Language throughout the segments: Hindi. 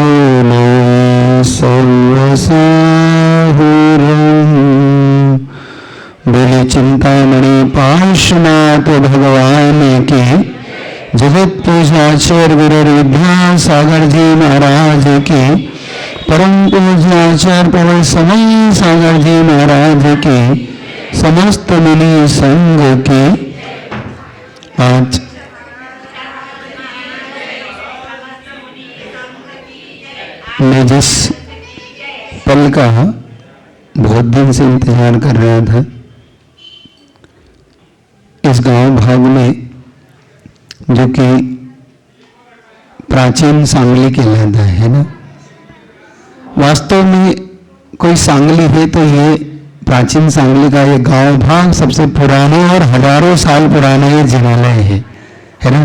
लोलो सर्वसाहुरम्। बोले चिंतामणि पार्श्वनाथ भगवान की, जगत पूजाचार्य गुरु विद्यासागर जी महाराज की, परम पूज्याचार्य प्रवर समय सागर जी महाराज की, समस्त मुनि संघ की। आज मैं जिस पल का बहुत दिन से इंतजार कर रहा था, इस गांव भाग में जो कि प्राचीन सांगली कहलाता है ना, वास्तव में कोई सांगली है तो ये प्राचीन सांगली का ये गांव भाग सबसे पुराने और हजारों साल पुराना ये जिनालय है ना।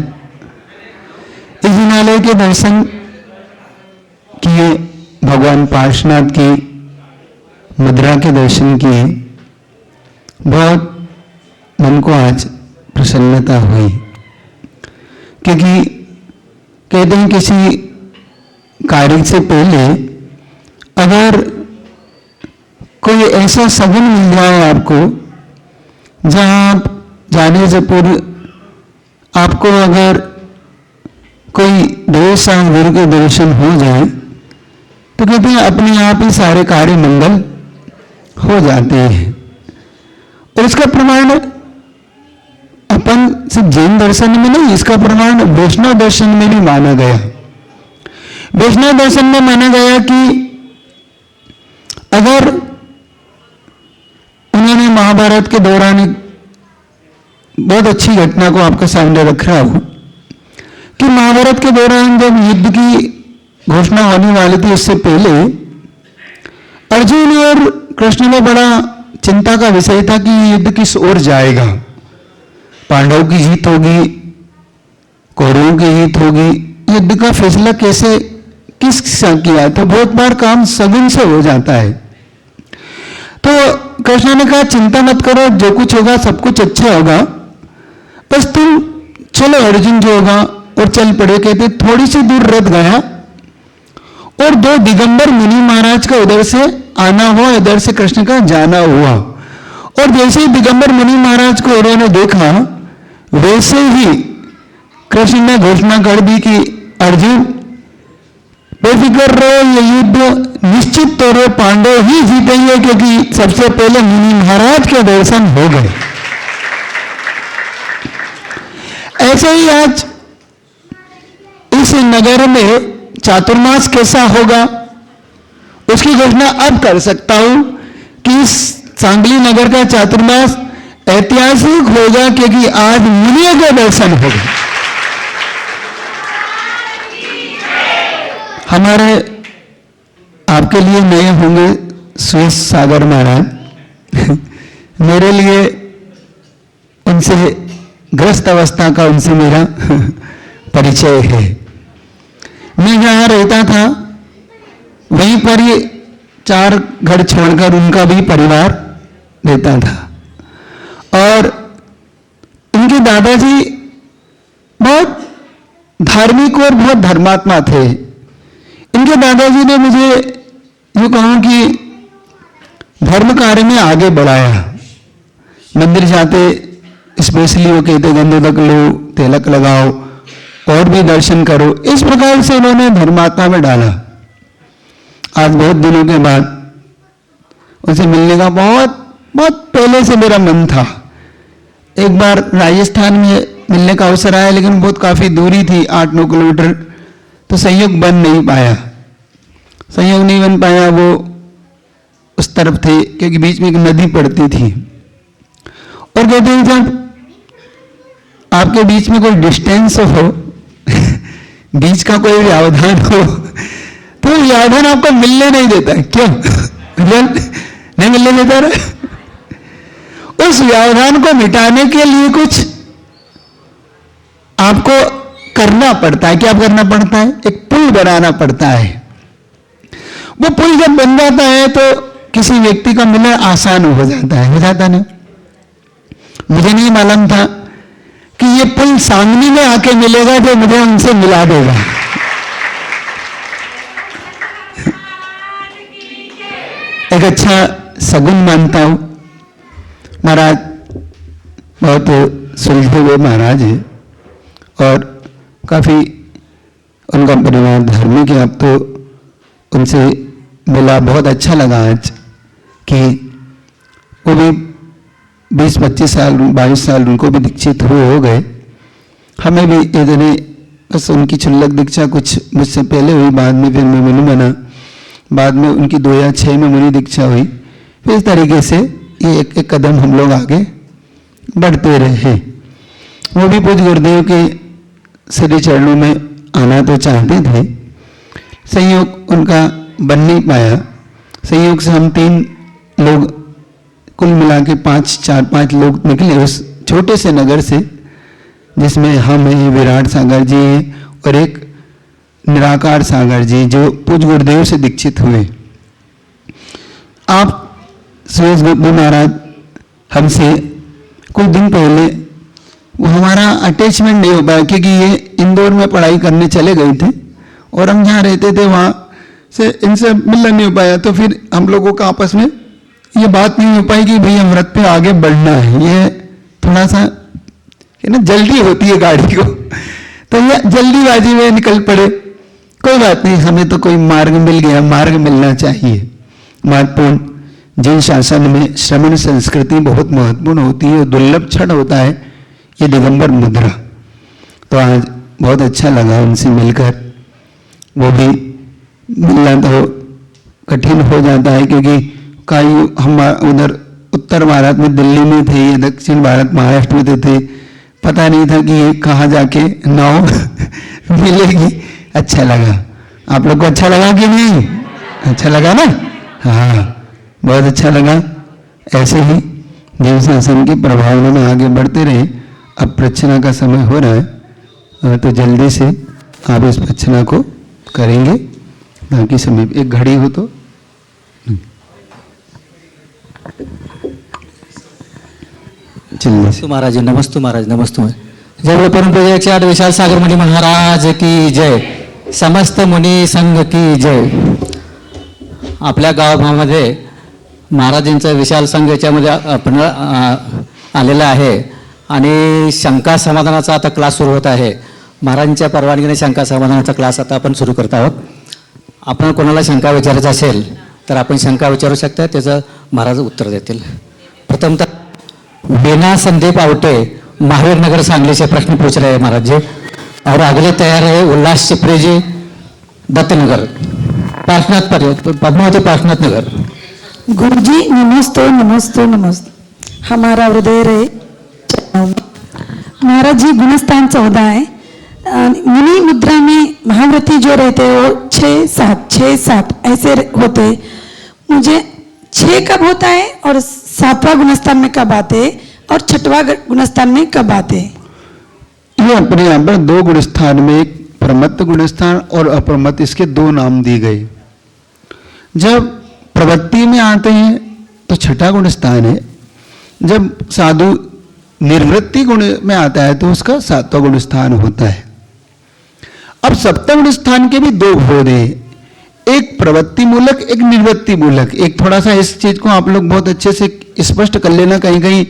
इस जिनालय के दर्शन किए, भगवान पार्श्वनाथ की मुद्रा के दर्शन किए, बहुत मन को आज प्रसन्नता हुई। क्योंकि कहते हैं किसी कार्य से पहले अगर कोई ऐसा सगुन मिल जाए आपको, जहां आप जाने से पूर्व आपको अगर कोई देव सांग गुरु के दर्शन हो जाए तो कहते हैं अपने आप ही सारे कार्य मंगल हो जाते हैं। और इसका प्रमाण अपन सिर्फ जैन दर्शन में नहीं, इसका प्रमाण वैष्णव दर्शन में भी माना गया। वैष्णव दर्शन में माना गया कि अगर उन्होंने महाभारत के दौरान एक बहुत अच्छी घटना को आपके सामने रख रहा हूं कि महाभारत के दौरान जब युद्ध की घोषणा होने वाली थी, उससे पहले अर्जुन और कृष्ण में बड़ा चिंता का विषय था कि युद्ध किस ओर जाएगा। पांडवों की जीत होगी, कौरवों की जीत होगी, युद्ध का फैसला कैसे किस किया। तो बहुत बार काम सगुन से हो जाता है। तो कृष्ण ने कहा चिंता मत करो, जो कुछ होगा सब कुछ अच्छा होगा, बस तुम चलो अर्जुन जो होगा। और चल पड़े। कहते थोड़ी सी दूर रथ गया और दो दिगंबर मुनि महाराज का उधर से आना हुआ, इधर से कृष्ण का जाना हुआ। और जैसे ही दिगंबर मुनि महाराज को उन्होंने देखा, वैसे ही कृष्ण ने घोषणा कर दी कि अर्जुन बेफिक्र रहो, ये युद्ध निश्चित तौर पर पांडव ही जीतेंगे, क्योंकि सबसे पहले मुनि महाराज के दर्शन हो गए। ऐसे ही आज इस नगर में चातुर्मास कैसा होगा उसकी घोषणा अब कर सकता हूं कि इस सांगली नगर का चातुर्मास ऐतिहासिक होगा, क्योंकि आज मुनियों के दर्शन हो गए। हमारे आपके लिए नए होंगे सुरेश सागर महाराज, मेरे लिए उनसे ग्रस्त अवस्था का उनसे मेरा परिचय है। मैं जहां रहता था वहीं पर ही 4 घर छोड़कर उनका भी परिवार रहता था। और उनके दादाजी बहुत धार्मिक और बहुत धर्मात्मा थे। इनके दादाजी ने मुझे यूँ कहूँ कि धर्म कार्य में आगे बढ़ाया। मंदिर जाते स्पेशली वो कहते गंधोदक लो, तिलक लगाओ और भी दर्शन करो। इस प्रकार से उन्होंने धर्मात्मा में डाला। आज बहुत दिनों के बाद उनसे मिलने का बहुत पहले से मेरा मन था। एक बार राजस्थान में मिलने का अवसर आया, लेकिन बहुत काफी दूरी थी, 8-9 किलोमीटर, तो संयोग बन नहीं पाया। वो उस तरफ थे, क्योंकि बीच में एक नदी पड़ती थी। और कहते हैं जब आपके बीच में कोई डिस्टेंस हो बीच का कोई व्यवधान हो, तो व्यवधान आपको मिलने नहीं देता है। क्यों नहीं मिलने देता रहे? उस व्यवधान को मिटाने के लिए कुछ आपको करना पड़ता है। क्या करना पड़ता है? एक पुल बनाना पड़ता है। वो पुल जब बन जाता है तो किसी व्यक्ति का मिलना आसान हो जाता ना। मुझे नहीं मालूम था कि ये पुल सांगली में आके मिलेगा जो मुझे उनसे मिला देगा। एक अच्छा सगुन मानता हूँ। महाराज बहुत सुलझे हुए महाराज है और काफ़ी उनका परिवार धार्मिक है। अब तो उनसे मिला, बहुत अच्छा लगा आज कि वो भी 20-25 साल 22 साल उनको भी दीक्षित हो गए। हमें भी इतने बस उनकी क्षुल्लक दीक्षा कुछ मुझसे पहले हुई, बाद में फिर मैं मुनि बना, बाद में उनकी 2006 में मुनि दीक्षा हुई। फिर इस तरीके से ये एक एक कदम हम लोग आगे बढ़ते रहे। वो भी पूज्य गुरुदेव के श्री चरणों में आना तो चाहते थे, संयोग उनका बन नहीं पाया। संयोग से हम 3 लोग कुल मिला के 4-5 लोग निकले उस छोटे से नगर से, जिसमें हम हैं, विराट सागर जी हैं और एक निराकार सागर जी जो पूज्य गुरुदेव से दीक्षित हुए। आप सुरेश गुप्ता महाराज हमसे कुछ दिन पहले, वो हमारा अटैचमेंट नहीं हो पाया क्योंकि ये इंदौर में पढ़ाई करने चले गए थे और हम जहाँ रहते थे वहाँ से इनसे मिलना नहीं हो पाया। तो फिर हम लोगों का आपस में ये बात नहीं हो पाई कि भैया व्रत पे आगे बढ़ना है। ये थोड़ा सा ना जल्दी होती है गाड़ी को, तो ये जल्दीबाजी में निकल पड़े। कोई बात नहीं, हमें तो कोई मार्ग मिल गया, मार्ग मिलना चाहिए। महत्वपूर्ण जैन शासन में श्रमण संस्कृति बहुत महत्वपूर्ण होती है, दुर्लभ क्षण होता है ये दिगंबर मुद्रा। तो आज बहुत अच्छा लगा उनसे मिलकर। वो भी मिलना तो कठिन हो जाता है क्योंकि कई हम उधर उत्तर भारत में दिल्ली में थे, ये दक्षिण भारत महाराष्ट्र में थे, पता नहीं था कि ये कहाँ जाके नाव मिलेगी। अच्छा लगा। आप लोग को अच्छा लगा कि नहीं? अच्छा लगा ना? हाँ, बहुत अच्छा लगा। ऐसे ही जैन शासन के प्रभाव में आगे बढ़ते रहे। अब प्रच्छना का समय हो रहा है, तो जल्दी से आप इस प्रच्छना को करेंगे ताकि समय एक घड़ी हो तो। नमस्तु महाराज जी, नमस्तु महाराज, नमस्तु। जय बोलो परम पूज्य 108 विशाल सागर मुनि महाराज की जय, समस्त मुनी संघ की जय। आपल्या गावामध्ये महाराजांचा विशाल संघ याच्यामध्ये आपण आलेला आहे आणि शंका समाधानाचा आता क्लास सुरू होत आहे। महाराजांच्या परवानगीने शंका समाधानाचा क्लास आता आपण सुरू करत आहोत। आपण कोणाला शंका विचारायची असेल तर आपण शंका विचारू शकता, त्याचं महाराज उत्तर देतील। प्रथमतः बिना संदीप आवटे महावीर नगर सांगली से प्रश्न पूछ रहे हैं महाराज जी, और अगले तैयार है उल्लास चिपरे जी दत्तनगर पार्श्वनाथ पद्मावती पार्श्वनाथ नगर। गुरु जी नमस्ते नमस्ते नमस्ते। हमारा हृदय रहे महाराज जी। गुणस्थान 14 है। मुनि मुद्रा में महाव्रती जो रहते हैं वो 6-7 ऐसे होते। मुझे 6 कब होता है और 7वां गुणस्थान में कब आते और 6वां गुणस्थान में कब आते? ये अपने यहाँ पर 2 गुणस्थान में, एक प्रमत्त गुणस्थान और अप्रमत्त, इसके 2 नाम दिए गए। जब प्रवृत्ति में आते हैं तो 6ठा गुणस्थान है, जब साधु निर्वृत्ति गुण में आता है तो उसका 7वां गुणस्थान होता है। अब 7वें गुणस्थान के भी 2 भेद हैं, एक प्रवृत्ति मूलक, एक निवृत्ति मूलक। एक थोड़ा सा इस चीज को आप लोग बहुत अच्छे से स्पष्ट कर लेना, कहीं कहीं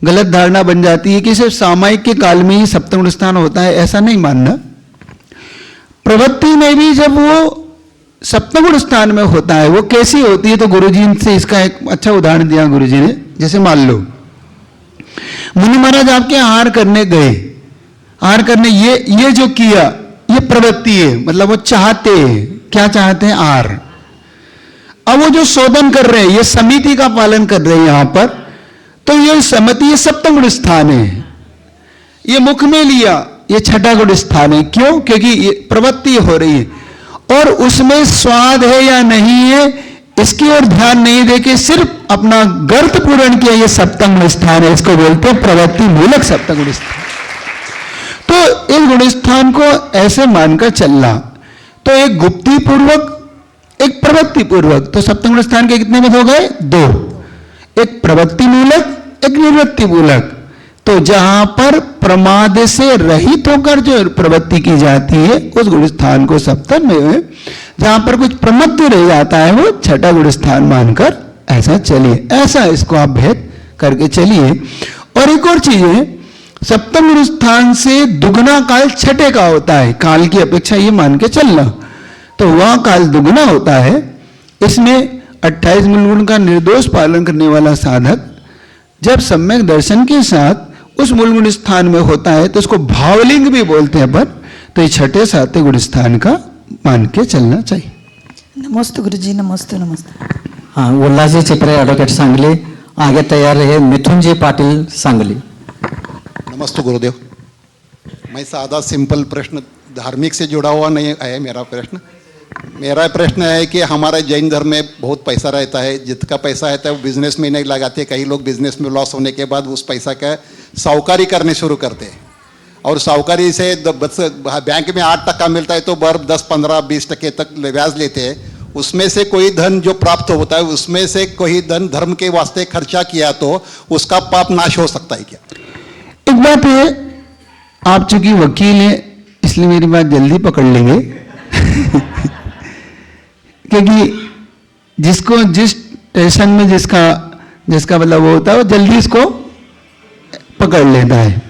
गलत धारणा बन जाती है कि सिर्फ सामायिक के काल में ही 7वां गुणस्थान होता है, ऐसा नहीं मानना। प्रवृत्ति में भी जब वो 7वें गुणस्थान में होता है, वो कैसी होती है, तो गुरुजी से इसका एक अच्छा उदाहरण दिया गुरुजी ने। जैसे मान लो मुनि महाराज आपके आहार करने गए, आहार करने ये जो किया ये प्रवृत्ति है, मतलब वो चाहते हैं, क्या चाहते हैं? आहार। अब वो जो शोधन कर रहे हैं, ये समिति का पालन कर रहे हैं यहां पर, तो ये समिति ये 7वां गुण स्थान है। ये मुख में लिया, ये 6ठा गुण स्थान है। क्यों? क्योंकि ये प्रवृत्ति हो रही है और उसमें स्वाद है या नहीं है इसकी ओर ध्यान नहीं देके सिर्फ अपना गर्त पूर्ण किया, ये 7वां गुण स्थान है। इसको बोलते हैं प्रवृत्ति मूलक 7वां गुण स्थान। तो इस गुण स्थान को ऐसे मानकर चलना, तो एक गुप्ति पूर्वक, एक प्रवृत्ति पूर्वक, तो 7वां गुण स्थान के कितने पद हो गए? 2। एक प्रवृत्ति मूलक, एक निवृत्ति मूलक। तो जहां पर प्रमाद से रहित होकर जो प्रवृत्ति की जाती है उस गुण स्थान को 7वां में, जहां पर कुछ प्रमत्त रह जाता है वो 6ठा गुण स्थान मानकर ऐसा चलिए, ऐसा इसको आप भेद करके चलिए। और एक और चीज है, सप्तम गुरु स्थान से दुगना काल छठे का होता है, काल की अपेक्षा ये मान के चलना, तो वह काल दुगना होता है। इसमें 28 मूल गुण का निर्दोष पालन करने वाला साधक जब सम्यक दर्शन के साथ उस मूल गुण स्थान में होता है तो उसको भावलिंग भी बोलते हैं अपन, तो ये छठे सातवें गुण स्थान का मान के चलना चाहिए। नमस्ते गुरुजी, नमस्ते नमस्ते। हाँ, उल्लासजी चिपरे ॲडव्होकेट सांगली, आगे तैयार रहे मिथुनजी पाटिल सांगली। नमस्ते गुरुदेव। मैं सादा सिंपल प्रश्न, धार्मिक से जुड़ा हुआ नहीं है मेरा प्रश्न। मेरा प्रश्न है कि हमारे जैन धर्म में बहुत पैसा रहता है, जितना पैसा रहता है वो बिजनेस में नहीं लगाते। कई लोग बिजनेस में लॉस होने के बाद उस पैसा का साहूकारी करने शुरू करते हैं, और साहूकारी से बैंक में 8% मिलता है तो बर 10, 15, 20% तक ब्याज लेते हैं। उसमें से कोई धन जो प्राप्त होता है उसमें से कोई धन धर्म के वास्ते खर्चा किया तो उसका पाप नाश हो सकता है क्या? एक बात है, आप चूंकि वकील हैं इसलिए मेरी बात जल्दी पकड़ लेंगे क्योंकि जिसको जिस स्टेशन में जिसका मतलब वो होता है वो जल्दी इसको पकड़ लेता है।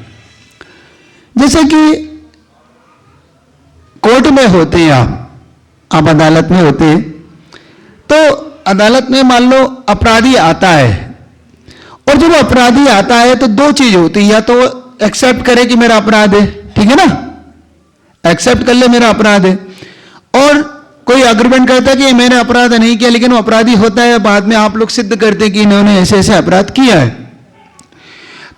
जैसे कि कोर्ट में होते हैं, आप अदालत में होते हैं, तो अदालत में मान लो अपराधी आता है, और जब अपराधी आता है तो दो चीज होती है, या तो एक्सेप्ट करे कि मेरा अपराध है, ठीक है ना, एक्सेप्ट कर ले मेरा अपराध है, और कोई अग्रीमेंट करता है कि मैंने अपराध नहीं किया, लेकिन वो अपराधी होता है, बाद में आप लोग सिद्ध करते कि इन्होंने ऐसे ऐसे अपराध किया है।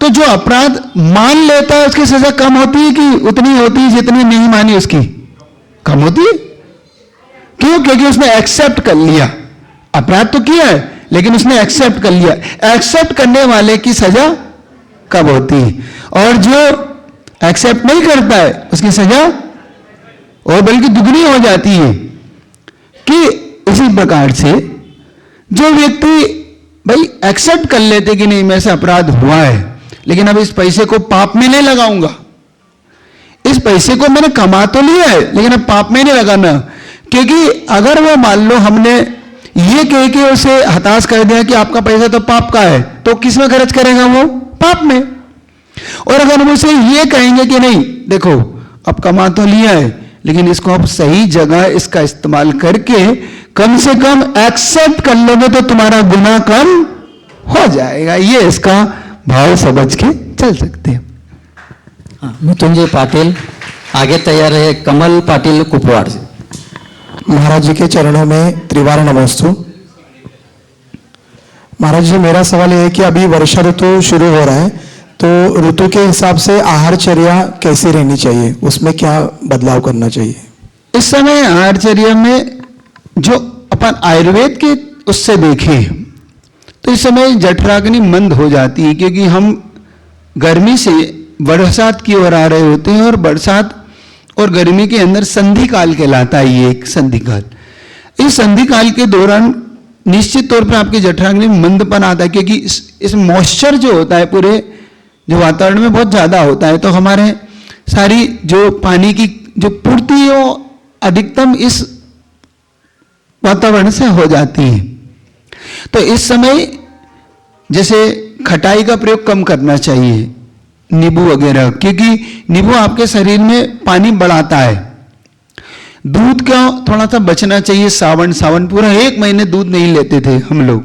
तो जो अपराध मान लेता है उसकी सजा कम होती है कि उतनी होती है जितनी नहीं मानी उसकी कम होती है? क्यों? क्योंकि उसने एक्सेप्ट कर लिया, अपराध तो किया है लेकिन उसने एक्सेप्ट कर लिया। एक्सेप्ट करने वाले की सजा कब होती है, और जो एक्सेप्ट नहीं करता है उसकी सजा और बल्कि दुगनी हो जाती है। कि इसी प्रकार से जो व्यक्ति भाई एक्सेप्ट कर लेते कि नहीं मेरे से अपराध हुआ है, लेकिन अब इस पैसे को पाप में नहीं लगाऊंगा, इस पैसे को मैंने कमा तो लिया है लेकिन अब पाप में नहीं लगाना, क्योंकि अगर वो मान लो हमने ये कह के उसे हताश कर दिया कि आपका पैसा तो पाप का है, तो किस में खर्च करेगा वो? पाप में। और अगर हम उसे ये कहेंगे कि नहीं देखो अब कमा तो लिया है लेकिन इसको आप सही जगह इसका इस्तेमाल करके कम से कम एक्सेप्ट कर लोगे तो तुम्हारा गुनाह कम हो जाएगा, ये इसका भाव समझ के चल सकते हैं। हाँ, मिथुनजी पाटिल, आगे तैयार रहे कमल पाटिल कुपवाड़ से। महाराज जी के चरणों में त्रिवार नमस्तु। महाराज जी, मेरा सवाल यह है कि अभी वर्षा ऋतु शुरू हो रहा है, तो ऋतु के हिसाब से आहारचर्या कैसी रहनी चाहिए, उसमें क्या बदलाव करना चाहिए? इस समय आहारचर्या में जो अपन आयुर्वेद के उससे देखें तो इस समय जठराग्नि मंद हो जाती है, क्योंकि हम गर्मी से बरसात की ओर आ रहे होते हैं, और बरसात और गर्मी के अंदर संधि काल कहलाता है, ये एक संधि काल। इस संधि काल के दौरान निश्चित तौर पर आपके जठराग्नि में मंदपन आता है, क्योंकि इस मॉइस्चर जो होता है पूरे जो वातावरण में बहुत ज्यादा होता है, तो हमारे सारी जो पानी की जो पूर्ति है वो अधिकतम इस वातावरण से हो जाती है। तो इस समय जैसे खटाई का प्रयोग कम करना चाहिए, नींबू वगैरह, क्योंकि नींबू आपके शरीर में पानी बढ़ाता है। दूध का थोड़ा सा बचना चाहिए, सावन पूरा 1 महीने दूध नहीं लेते थे हम लोग,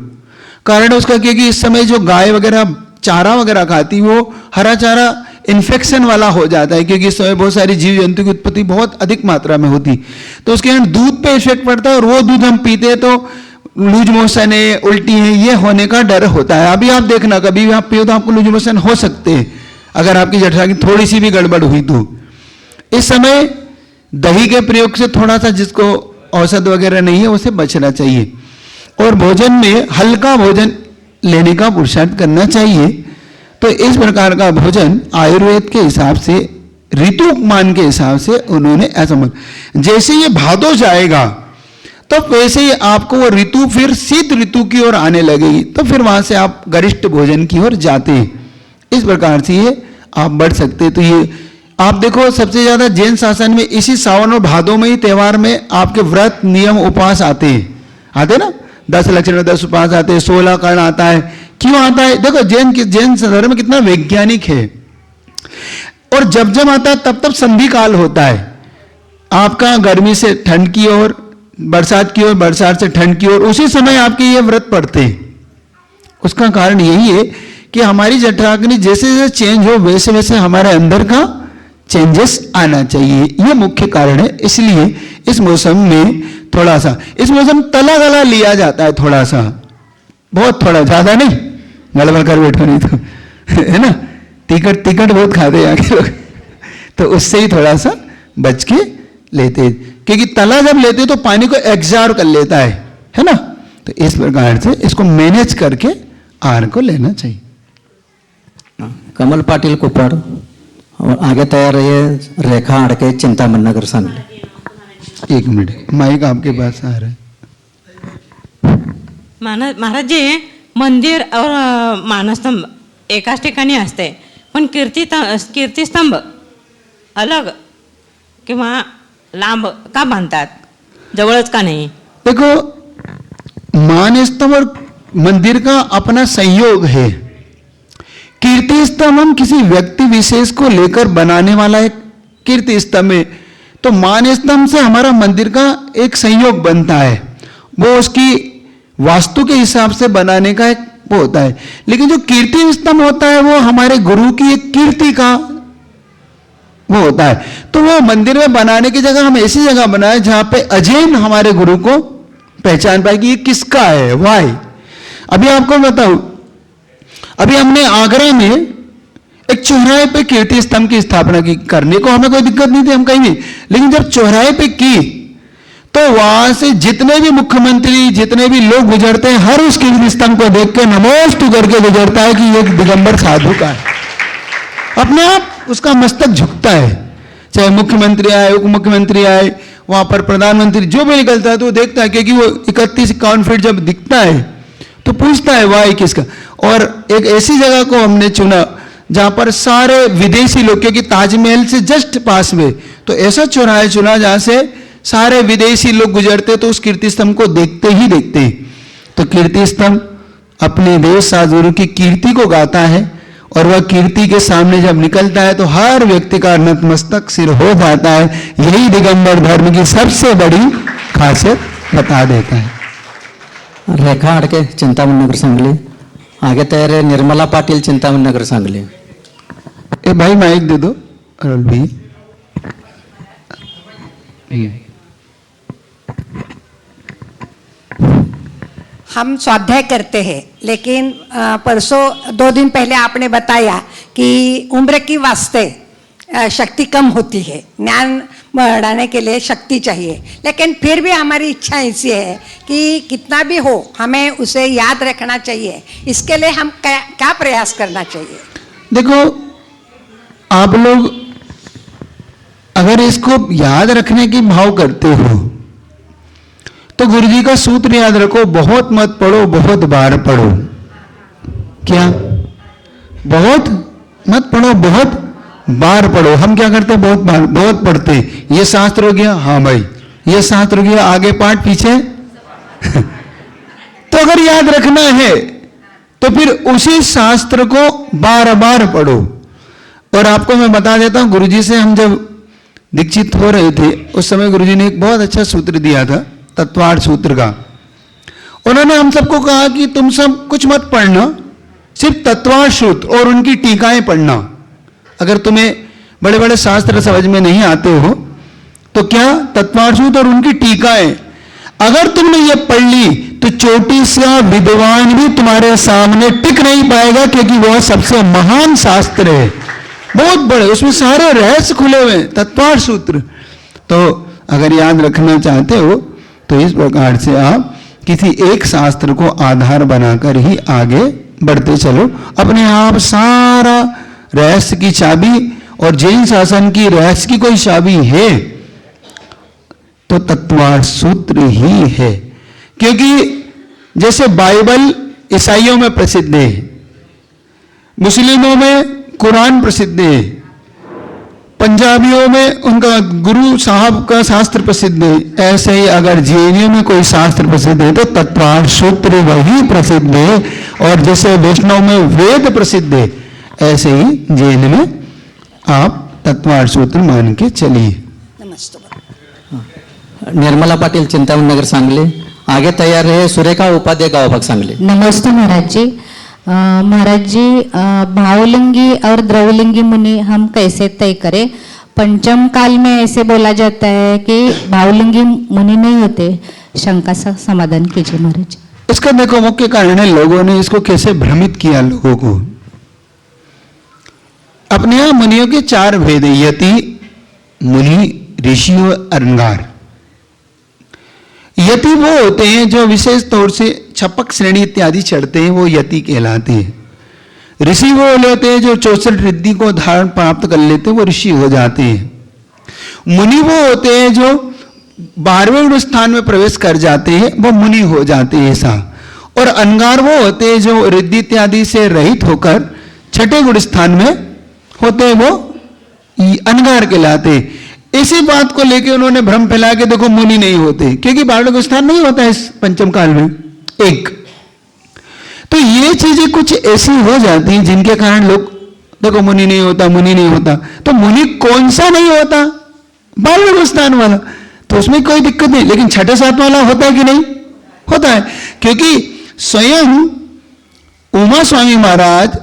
कारण उसका क्योंकि इस समय जो गाय वगैरह चारा वगैरह खाती वो हरा चारा इन्फेक्शन वाला हो जाता है, क्योंकि इस समय बहुत सारी जीव जंतु की उत्पत्ति बहुत अधिक मात्रा में होती, तो उसके कारण दूध पे इफेक्ट पड़ता है, और वो दूध हम पीते हैं तो लूज मोशन है, उल्टी है, ये होने का डर होता है। अभी आप देखना कभी भी आप पियो तो आपको लूज मोशन हो सकते हैं अगर आपकी जठराग्नि थोड़ी सी भी गड़बड़ हुई तो। इस समय दही के प्रयोग से थोड़ा सा, जिसको औषध वगैरह नहीं है उसे बचना चाहिए, और भोजन में हल्का भोजन लेने का पुरुषार्थ करना चाहिए। तो इस प्रकार का भोजन आयुर्वेद के हिसाब से, ऋतुमान के हिसाब से उन्होंने ऐसा मन, जैसे ये भादो जाएगा तो वैसे ही आपको वो ऋतु फिर शीत ऋतु की ओर आने लगेगी, तो फिर वहां से आप गरिष्ठ भोजन की ओर जाते हैं। इस प्रकार से ये आप बढ़ सकते हैं। तो ये आप देखो सबसे ज्यादा जैन शासन में इसी सावन और भादों में ही त्योहार में आपके व्रत नियम उपवास आते हैं ना, 10 लक्षण 10 उपास आते हैं, 16 कर्ण आता है। क्यों आता है? देखो जैन धर्म कितना वैज्ञानिक है। और जब जब आता है तब तब संधि काल होता है। आपका गर्मी से ठंड की ओर, बरसात की ओर, बरसात से ठंड की ओर, उसी समय आपके ये व्रत पड़ते हैं। उसका कारण यही है कि हमारी जठराग्नि जैसे जैसे चेंज हो वैसे वैसे हमारे अंदर का चेंजेस आना चाहिए, ये मुख्य कारण है। इसलिए इस मौसम में थोड़ा सा, इस मौसम तला गला लिया जाता है, थोड़ा सा, बहुत थोड़ा, ज्यादा नहीं, गड़बड़ कर बैठो नहीं तो है ना, टिकट बहुत खाते हैं आगे लोग, तो उससे ही थोड़ा सा बच के लेते हैं, क्योंकि तला जब लेते तो पानी को एग्जॉर्ब कर लेता है ना। तो इस प्रकार से इसको मैनेज करके आहार को लेना चाहिए। कमल पाटिल कुप्पड़ और आगे तैयार रहिए रेखा अड़के चिंतामन नगर सांगली। 1 मिनट, माइक आपके पास आ रहा है। महाराज जी, मंदिर और मानस्तंभ एकाच ठिकाणी असते, पण कीर्तिस्तंभ अलग किंवा लांब का बांधतात, जवळच का नाही? देखो, मान स्तंभ और मंदिर का अपना संयोग है। कीर्ति स्तंभ हम किसी व्यक्ति विशेष को लेकर बनाने वाला एक कीर्ति स्तंभ है, तो मान स्तंभ से हमारा मंदिर का एक संयोग बनता है, वो उसकी वास्तु के हिसाब से बनाने का एक वो होता है। लेकिन जो कीर्ति स्तंभ होता है वो हमारे गुरु की एक कीर्ति का वो होता है। तो वो मंदिर में बनाने की जगह हम ऐसी जगह बनाए जहां पे अजैन हमारे गुरु को पहचान पाएगी ये किसका है, वाई। अभी आपको बताऊं, अभी हमने आगरा में एक चौराहे पे कीर्ति स्तंभ की स्थापना की, करने को हमें कोई दिक्कत नहीं थी, हम कहीं भी, लेकिन जब चौराहे पे की तो वहां से जितने भी मुख्यमंत्री, जितने भी लोग गुजरते हैं, हर उस कीर्ति स्तंभ को देख के नमोस्तु करके गुजरता है कि ये दिगंबर साधु का है। अपने आप उसका मस्तक झुकता है, चाहे मुख्यमंत्री आए, उप मुख्यमंत्री आए, वहां पर प्रधानमंत्री जो भी निकलता है तो वो देखता है, क्योंकि वो 31-51 फीट जब दिखता है तो पूछता है वाह किसका। और एक ऐसी जगह को हमने चुना जहां पर सारे विदेशी लोग, क्योंकि ताजमहल से जस्ट पास में, तो ऐसा चौराहा चुना जहां से सारे विदेशी लोग गुजरते तो उस कीर्ति स्तंभ को देखते ही देखते। तो कीर्ति स्तंभ अपने देश साधुओं की कीर्ति को गाता है, और वह कीर्ति के सामने जब निकलता है तो हर व्यक्ति का नतमस्तक सिर हो जाता है। यही दिगंबर धर्म की सबसे बड़ी खासियत बता देता है। रेखा अड़के चिंतामन नगर सांगली। आगे तैयार है निर्मला पाटिल चिंतामन नगर सांगली। ए भाई माइक दे दो अरुण भाई। हम स्वाध्याय करते हैं, लेकिन परसों 2 दिन पहले आपने बताया कि उम्र की वास्ते शक्ति कम होती है, ज्ञान बढ़ाने के लिए शक्ति चाहिए, लेकिन फिर भी हमारी इच्छा ऐसी है कि कितना भी हो हमें उसे याद रखना चाहिए। इसके लिए हम क्या प्रयास करना चाहिए? देखो, आप लोग अगर इसको याद रखने की भाव करते हो तो गुरुजी का सूत्र याद रखो, बहुत मत पढ़ो, बहुत बार पढ़ो। क्या? बहुत मत पढ़ो, बहुत बार पढ़ो। हम क्या करते हैं? बहुत बार, बहुत पढ़ते। ये शास्त्र हो गया, हाँ भाई ये शास्त्र हो गया, आगे पाठ पीछे तो अगर याद रखना है तो फिर उसी शास्त्र को बार बार पढ़ो। और आपको मैं बता देता हूं, गुरुजी से हम जब दीक्षित हो रहे थे उस समय गुरुजी ने एक बहुत अच्छा सूत्र दिया था, तत्वार्थ सूत्र का। उन्होंने हम सबको कहा कि तुम सब कुछ मत पढ़ना, सिर्फ तत्वार्थ सूत्र और उनकी टीकाएं पढ़ना। अगर तुम्हें बड़े बड़े शास्त्र समझ में नहीं आते हो तो क्या तत्वार्थ सूत्र और उनकी टीकाएं अगर तुमने ये पढ़ ली तो चोटी सा विद्वान भी तुम्हारे सामने टिक नहीं पाएगा, क्योंकि वह सबसे महान शास्त्र है, बहुत बड़े, उसमें सारे रहस्य खुले हुए हैं, तत्वार्थ सूत्र। तो अगर याद रखना चाहते हो तो इस प्रकार से आप किसी एक शास्त्र को आधार बनाकर ही आगे बढ़ते चलो। अपने आप सारा रहस्य की चाबी, और जैन शासन की रहस्य की कोई चाबी है तो तत्वार्थ सूत्र ही है। क्योंकि जैसे बाइबल ईसाइयों में प्रसिद्ध है, मुस्लिमों में कुरान प्रसिद्ध है, पंजाबियों में उनका गुरु साहब का शास्त्र प्रसिद्ध है, ऐसे ही अगर जेएनयू में कोई शास्त्र प्रसिद्ध है तो तत्वार्थ सूत्र वही प्रसिद्ध है, और जैसे वैष्णव में वेद प्रसिद्ध है ऐसे ही जेएनयू में आप तत्वार्थ सूत्र मान के चलिए। नमस्ते। निर्मला पाटिल, चिंतामण नगर, सांगली। आगे तैयार है सुरेखा उपाध्याय, गाँव भाग सांगली। नमस्ते महाराज जी। महाराज जी, भावलिंगी और द्रवलिंगी मुनि हम कैसे तय करें? पंचम काल में ऐसे बोला जाता है कि भावलिंगी मुनि नहीं होते। शंका सा समाधान कीजिए महाराज। इसका देखो मुख्य कारण है लोगों ने इसको कैसे भ्रमित किया लोगों को। अपने यहाँ मुनियों के 4 भेद है, यति, मुनि, ऋषि और अरंगार। यति वो होते हैं जो विशेष तौर से छपक श्रेणी इत्यादि चढ़ते हैं, वो यति कहलाते हैं। ऋषि वो होते हैं जो 64 रिद्धि को धारण प्राप्त कर लेते हैं, वो ऋषि हो जाते हैं। मुनि वो होते हैं जो 12वें गुण स्थान में प्रवेश कर जाते हैं, वो मुनि हो जाते हैं ऐसा। और अनगार वो होते हैं जो रिद्धि इत्यादि से रहित होकर 6ठे गुण स्थान में होते हैं, वो अनगार कहलाते हैं। इसी बात को लेकर उन्होंने भ्रम फैला के देखो मुनि नहीं होते, क्योंकि 12वें गुण स्थान नहीं होता इस पंचम काल में एक। तो ये चीजें कुछ ऐसी हो जाती हैं जिनके कारण लोग देखो मुनि नहीं होता, मुनि नहीं होता। तो मुनि कौन सा नहीं होता? 12वें गुण स्थान वाला, तो उसमें कोई दिक्कत नहीं। लेकिन 6ठे 7 वाला होता है कि नहीं? होता है, क्योंकि स्वयं उमा स्वामी महाराज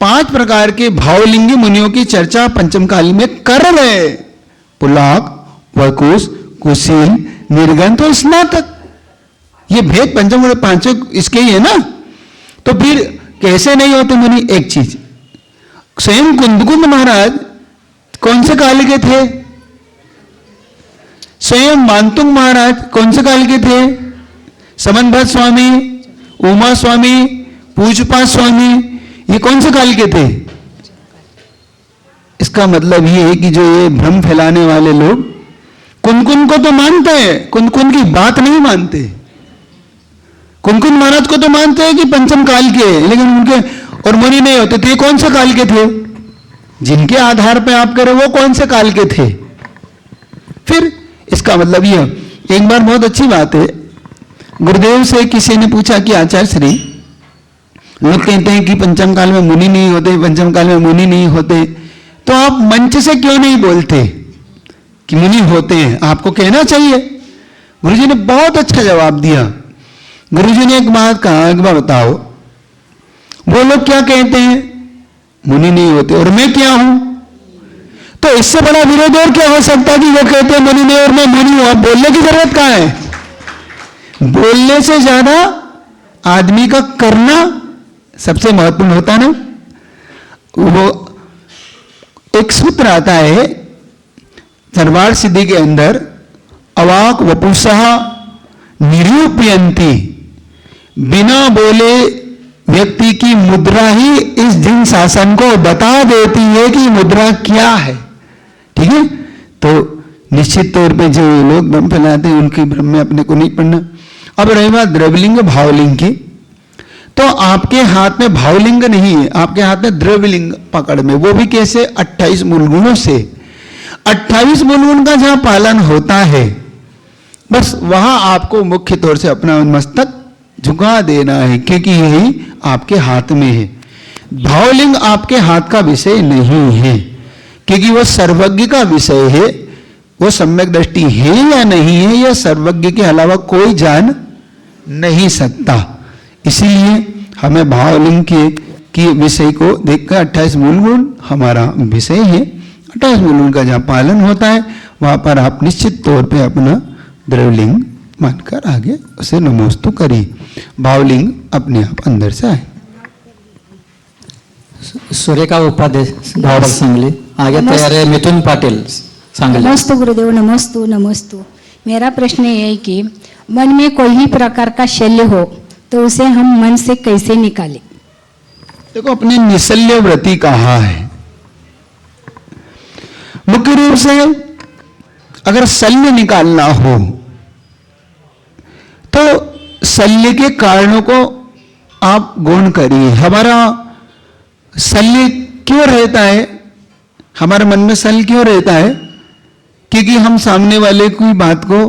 5 प्रकार के भावलिंगी मुनियों की चर्चा पंचम काल में कर रहे हैं। पुलाक, वकुश, कुशील, निर्गंथ और स्नातक, ये भेद पंचम गुण 5 इसके ही है ना। तो फिर कैसे नहीं होते मुनि? एक चीज, स्वयं कुंदकुंद महाराज कौन से काल के थे? स्वयं मानतुंग महाराज कौन से काल के थे? समन्भद्र स्वामी, उमा स्वामी, पूजपा स्वामी, ये कौन से काल के थे? इसका मतलब ये है कि जो ये भ्रम फैलाने वाले लोग कुंदकुंद को तो मानते हैं, कुंदकुंद की बात नहीं मानते। कुंदकुंद महाराज को तो मानते हैं कि पंचम काल के, लेकिन उनके और मुनि नहीं होते। तो ये कौन से काल के थे? जिनके आधार पर आप कह रहे हो वो कौन से काल के थे? फिर इसका मतलब ये, एक बार बहुत अच्छी बात है, गुरुदेव से किसी ने पूछा कि आचार्य श्री, लोग कहते हैं कि पंचम काल में मुनि नहीं होते, पंचम काल में मुनि नहीं होते, तो आप मंच से क्यों नहीं बोलते कि मुनि होते हैं? आपको कहना चाहिए। गुरुजी ने बहुत अच्छा जवाब दिया। गुरुजी ने एक बात कहा, एक बार बताओ, वो लोग क्या कहते हैं? मुनि नहीं होते, और मैं क्या हूं? तो इससे बड़ा विरोध और क्या हो सकता है कि वो कहते हैं मुनि नहीं और मैं मुनि हूं। अब बोलने की जरूरत कहां है? बोलने से ज्यादा आदमी का करना सबसे महत्वपूर्ण होता है ना। वो एक सूत्र आता है दरबार सिद्धि के अंदर, अवाक वपुषः निरूपयन्ति, बिना बोले व्यक्ति की मुद्रा ही इस जिन शासन को बता देती है कि मुद्रा क्या है। ठीक है, तो निश्चित तौर पे जो लोग भ्रम फैलाते हैं उनकी भ्रम में अपने को नहीं पड़ना। अब रही बात द्रव्यलिंग भावलिंग की, तो आपके हाथ में भावलिंग नहीं है, आपके हाथ में द्रव्यलिंग पकड़ में, वो भी कैसे? 28 मूल गुणों से। 28 मूल गुण का जहां पालन होता है, बस वहां आपको मुख्य तौर से अपना मस्तक झुका देना है, क्योंकि यही आपके हाथ में है। भावलिंग आपके हाथ का विषय नहीं है, क्योंकि वो सर्वज्ञ का विषय है। वो सम्यक दृष्टि है या नहीं है, यह सर्वज्ञ के अलावा कोई जान नहीं सकता। इसीलिए हमें भावलिंग के विषय को देखकर 28 मूल गुण हमारा विषय है। 28 मूल गुण का जहाँ पालन होता है वहां पर आप निश्चित तौर पे अपना द्रव्यलिंग मानकर आगे उसे नमोस्तु करिए। भावलिंग अपने आप अंदर से आए। सुरेखा उपाध्याय, गाँव भाग सांगली। आगे तैयार है मिथुन पाटिल, सांगली। नमस्ते गुरुदेव, नमस्तु नमस्तु। मेरा प्रश्न ये है कि मन में कोई भी प्रकार का शल्य हो तो उसे हम मन से कैसे निकालें? देखो, अपने निशल्य व्रति कहा है। मुख्य रूप से अगर शल्य निकालना हो तो शल्य के कारणों को आप गौण करिए। हमारा शल्य क्यों रहता है? हमारे मन में सल क्यों रहता है? क्योंकि हम सामने वाले की बात को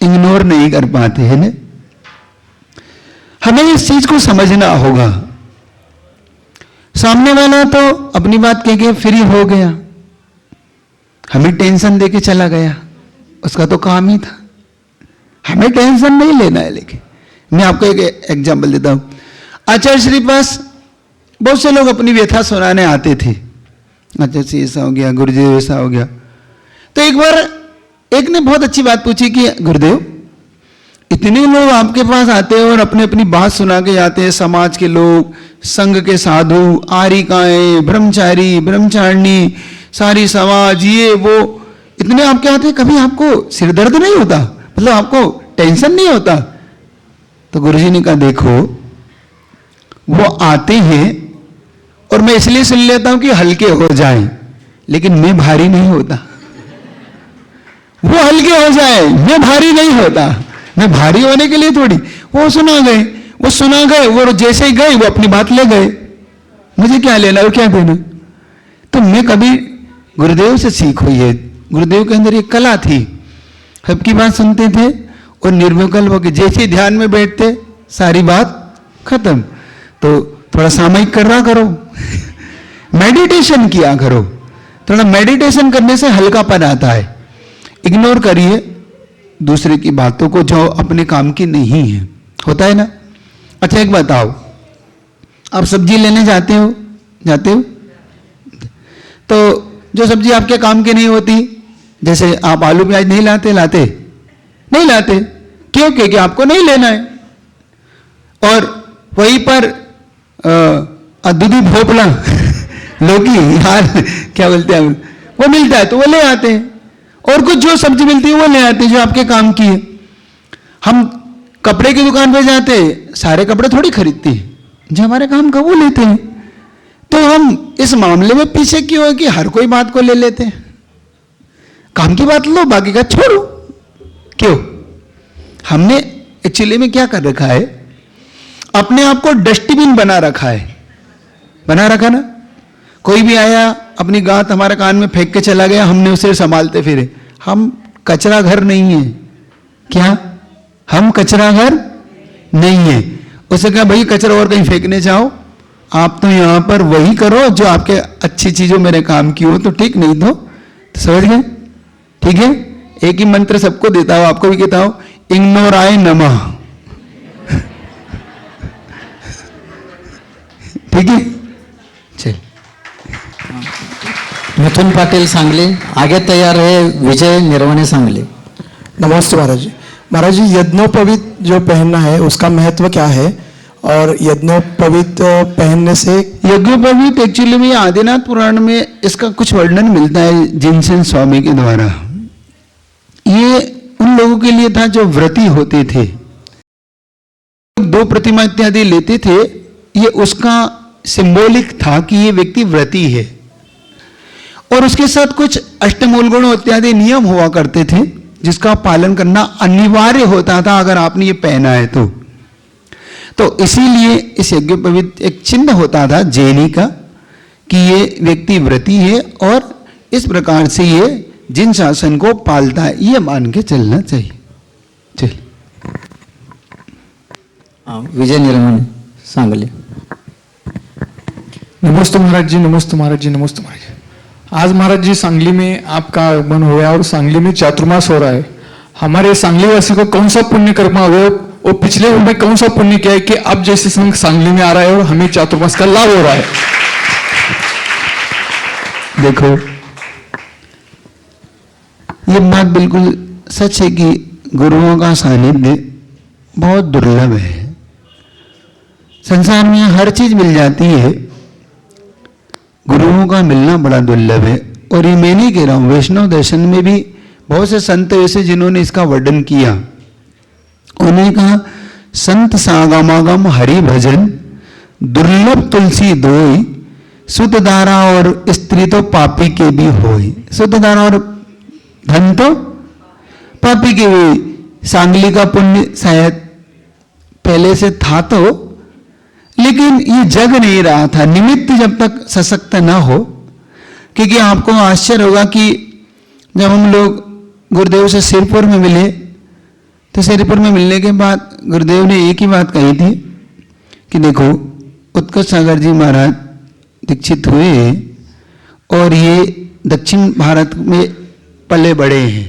इग्नोर नहीं कर पाते हैं ना। हमें इस चीज को समझना होगा। सामने वाला तो अपनी बात कह के फ्री हो गया, हमें टेंशन देके चला गया, उसका तो काम ही था। हमें टेंशन नहीं लेना है। लेकिन मैं आपको एक एग्जांपल देता हूं। आचार्य श्री पास बहुत से लोग अपनी व्यथा सुनाने आते थे। आचार्य श्री ऐसा हो गया, गुरुदेव ऐसा हो गया। तो एक बार एक ने बहुत अच्छी बात पूछी कि गुरुदेव, इतने लोग आपके पास आते हैं और अपनी अपनी बात सुना के जाते हैं, समाज के लोग, संघ के साधु, आरिकाएं, ब्रह्मचारी, ब्रह्मचारिणी, सारी समाज, ये वो इतने आपके आते हैं, कभी आपको सिर दर्द नहीं होता? मतलब आपको टेंशन नहीं होता? तो गुरुजी ने कहा देखो, वो आते हैं और मैं इसलिए सुन लेता हूं कि हल्के हो जाएं, लेकिन मैं भारी नहीं होता। वो हल्के हो जाए, मैं भारी नहीं होता। मैं भारी होने के लिए थोड़ी, वो सुना गए, वो जैसे ही गए वो अपनी बात ले गए, मुझे क्या लेना और क्या देना। तो मैं कभी गुरुदेव से सीख हुई है। गुरुदेव के अंदर एक कला थी, सबकी बात सुनते थे और निर्विकल्प होकर जैसे ध्यान में बैठते सारी बात खत्म। तो थोड़ा सामयिक कर रहा करो, मेडिटेशन किया करो। थोड़ा मेडिटेशन करने से हल्कापन आता है। इग्नोर करिए दूसरे की बातों को जो अपने काम की नहीं है, होता है ना। अच्छा एक बताओ, आप सब्जी लेने जाते हो तो जो सब्जी आपके काम की नहीं होती, जैसे आप आलू प्याज नहीं लाते, क्यों? क्योंकि आपको नहीं लेना है। और वहीं पर दूधी भोपला लौकी यार क्या बोलते हैं वो मिलता है तो वो ले आते हैं, और कुछ जो सब्जी मिलती है वो ले आते हैं जो आपके काम की है। हम कपड़े की दुकान पे जाते हैं, सारे कपड़े थोड़ी खरीदते हैं, जो हमारे काम का वो लेते हैं। तो हम इस मामले में पीछे क्यों है कि हर कोई बात को ले लेते हैं? काम की बात लो, बाकी का छोड़ो। क्यों? हमने एक्चुअली में क्या कर रखा है, अपने आप को डस्टबिन बना रखा ना। कोई भी आया अपनी गांठ हमारे कान में फेंक के चला गया, हमने उसे संभालते फिरे। हम कचरा घर नहीं है क्या? हम कचरा घर नहीं है। उसे कहा भाई कचरा और कहीं फेंकने जाओ, आप तो यहां पर वही करो जो आपके अच्छी चीजों मेरे काम की हो, तो ठीक, नहीं तो समझ गए? ठीक है, एक ही मंत्र सबको देता हो, आपको भी कहता हो, इग्नोराय नमः। ठीक है, चल। मिथुन पाटिल सांगली, आगे तैयार है विजय निर्वाणे सांगली। नमस्ते महाराज जी। महाराज जी, यज्ञोपवीत जो पहनना है उसका महत्व क्या है? और यज्ञोपवीत पहनने से यज्ञोपवीत एक्चुअली में आदिनाथ पुराण में इसका कुछ वर्णन मिलता है जिनसेन स्वामी के द्वारा। ये उन लोगों के लिए था जो व्रती होते थे, 2 प्रतिमा इत्यादि लेते थे। ये उसका सिंबॉलिक था कि ये व्यक्ति व्रती है, और उसके साथ कुछ अष्टमूल गुण इत्यादि नियम हुआ करते थे जिसका पालन करना अनिवार्य होता था अगर आपने ये पहना है तो इसीलिए इस यज्ञोपवीत एक चिन्ह होता था जैनी का कि ये व्यक्ति व्रती है और इस प्रकार से ये जिन शासन को पालता है, ये मान के चलना चाहिए। चल। विजय निर्वाणे सांगली। नमस्ते महाराज जी, नमस्ते महाराज जी, नमस्ते महाराज जी। आज महाराज जी सांगली में आपका आगमन हो गया और सांगली में चातुर्मास हो रहा है। हमारे सांगली वासी को कौन सा पुण्य कर्म हुआ और पिछले में कौन सा पुण्य किया है कि अब जैसे संघ सांगली में आ रहा है और हमें चातुर्मास का लाभ हो रहा है? देखो, ये बात बिल्कुल सच है कि गुरुओं का सानिध्य बहुत दुर्लभ है। संसार में हर चीज मिल जाती है, गुरुओं का मिलना बड़ा दुर्लभ है। और ये मैं नहीं कह रहा हूं, वैष्णव दर्शन में भी बहुत से संत ऐसे जिन्होंने इसका वर्णन किया। उन्होंने कहा संत सागमागम हरि भजन दुर्लभ तुलसी दोई, सुत दारा और स्त्री तो पापी के भी होई। सुत दारा और धन तो पापी के भी। सांगली का पुण्य शायद पहले से था तो, लेकिन ये जग नहीं रहा था। निमित्त जब तक सशक्त ना हो क्योंकि आपको आश्चर्य होगा कि जब हम लोग गुरुदेव से सिरपुर में मिले तो सिरपुर में मिलने के बाद गुरुदेव ने एक ही बात कही थी कि देखो उत्कर्ष सागर जी महाराज दीक्षित हुए और ये दक्षिण भारत में पले बड़े हैं,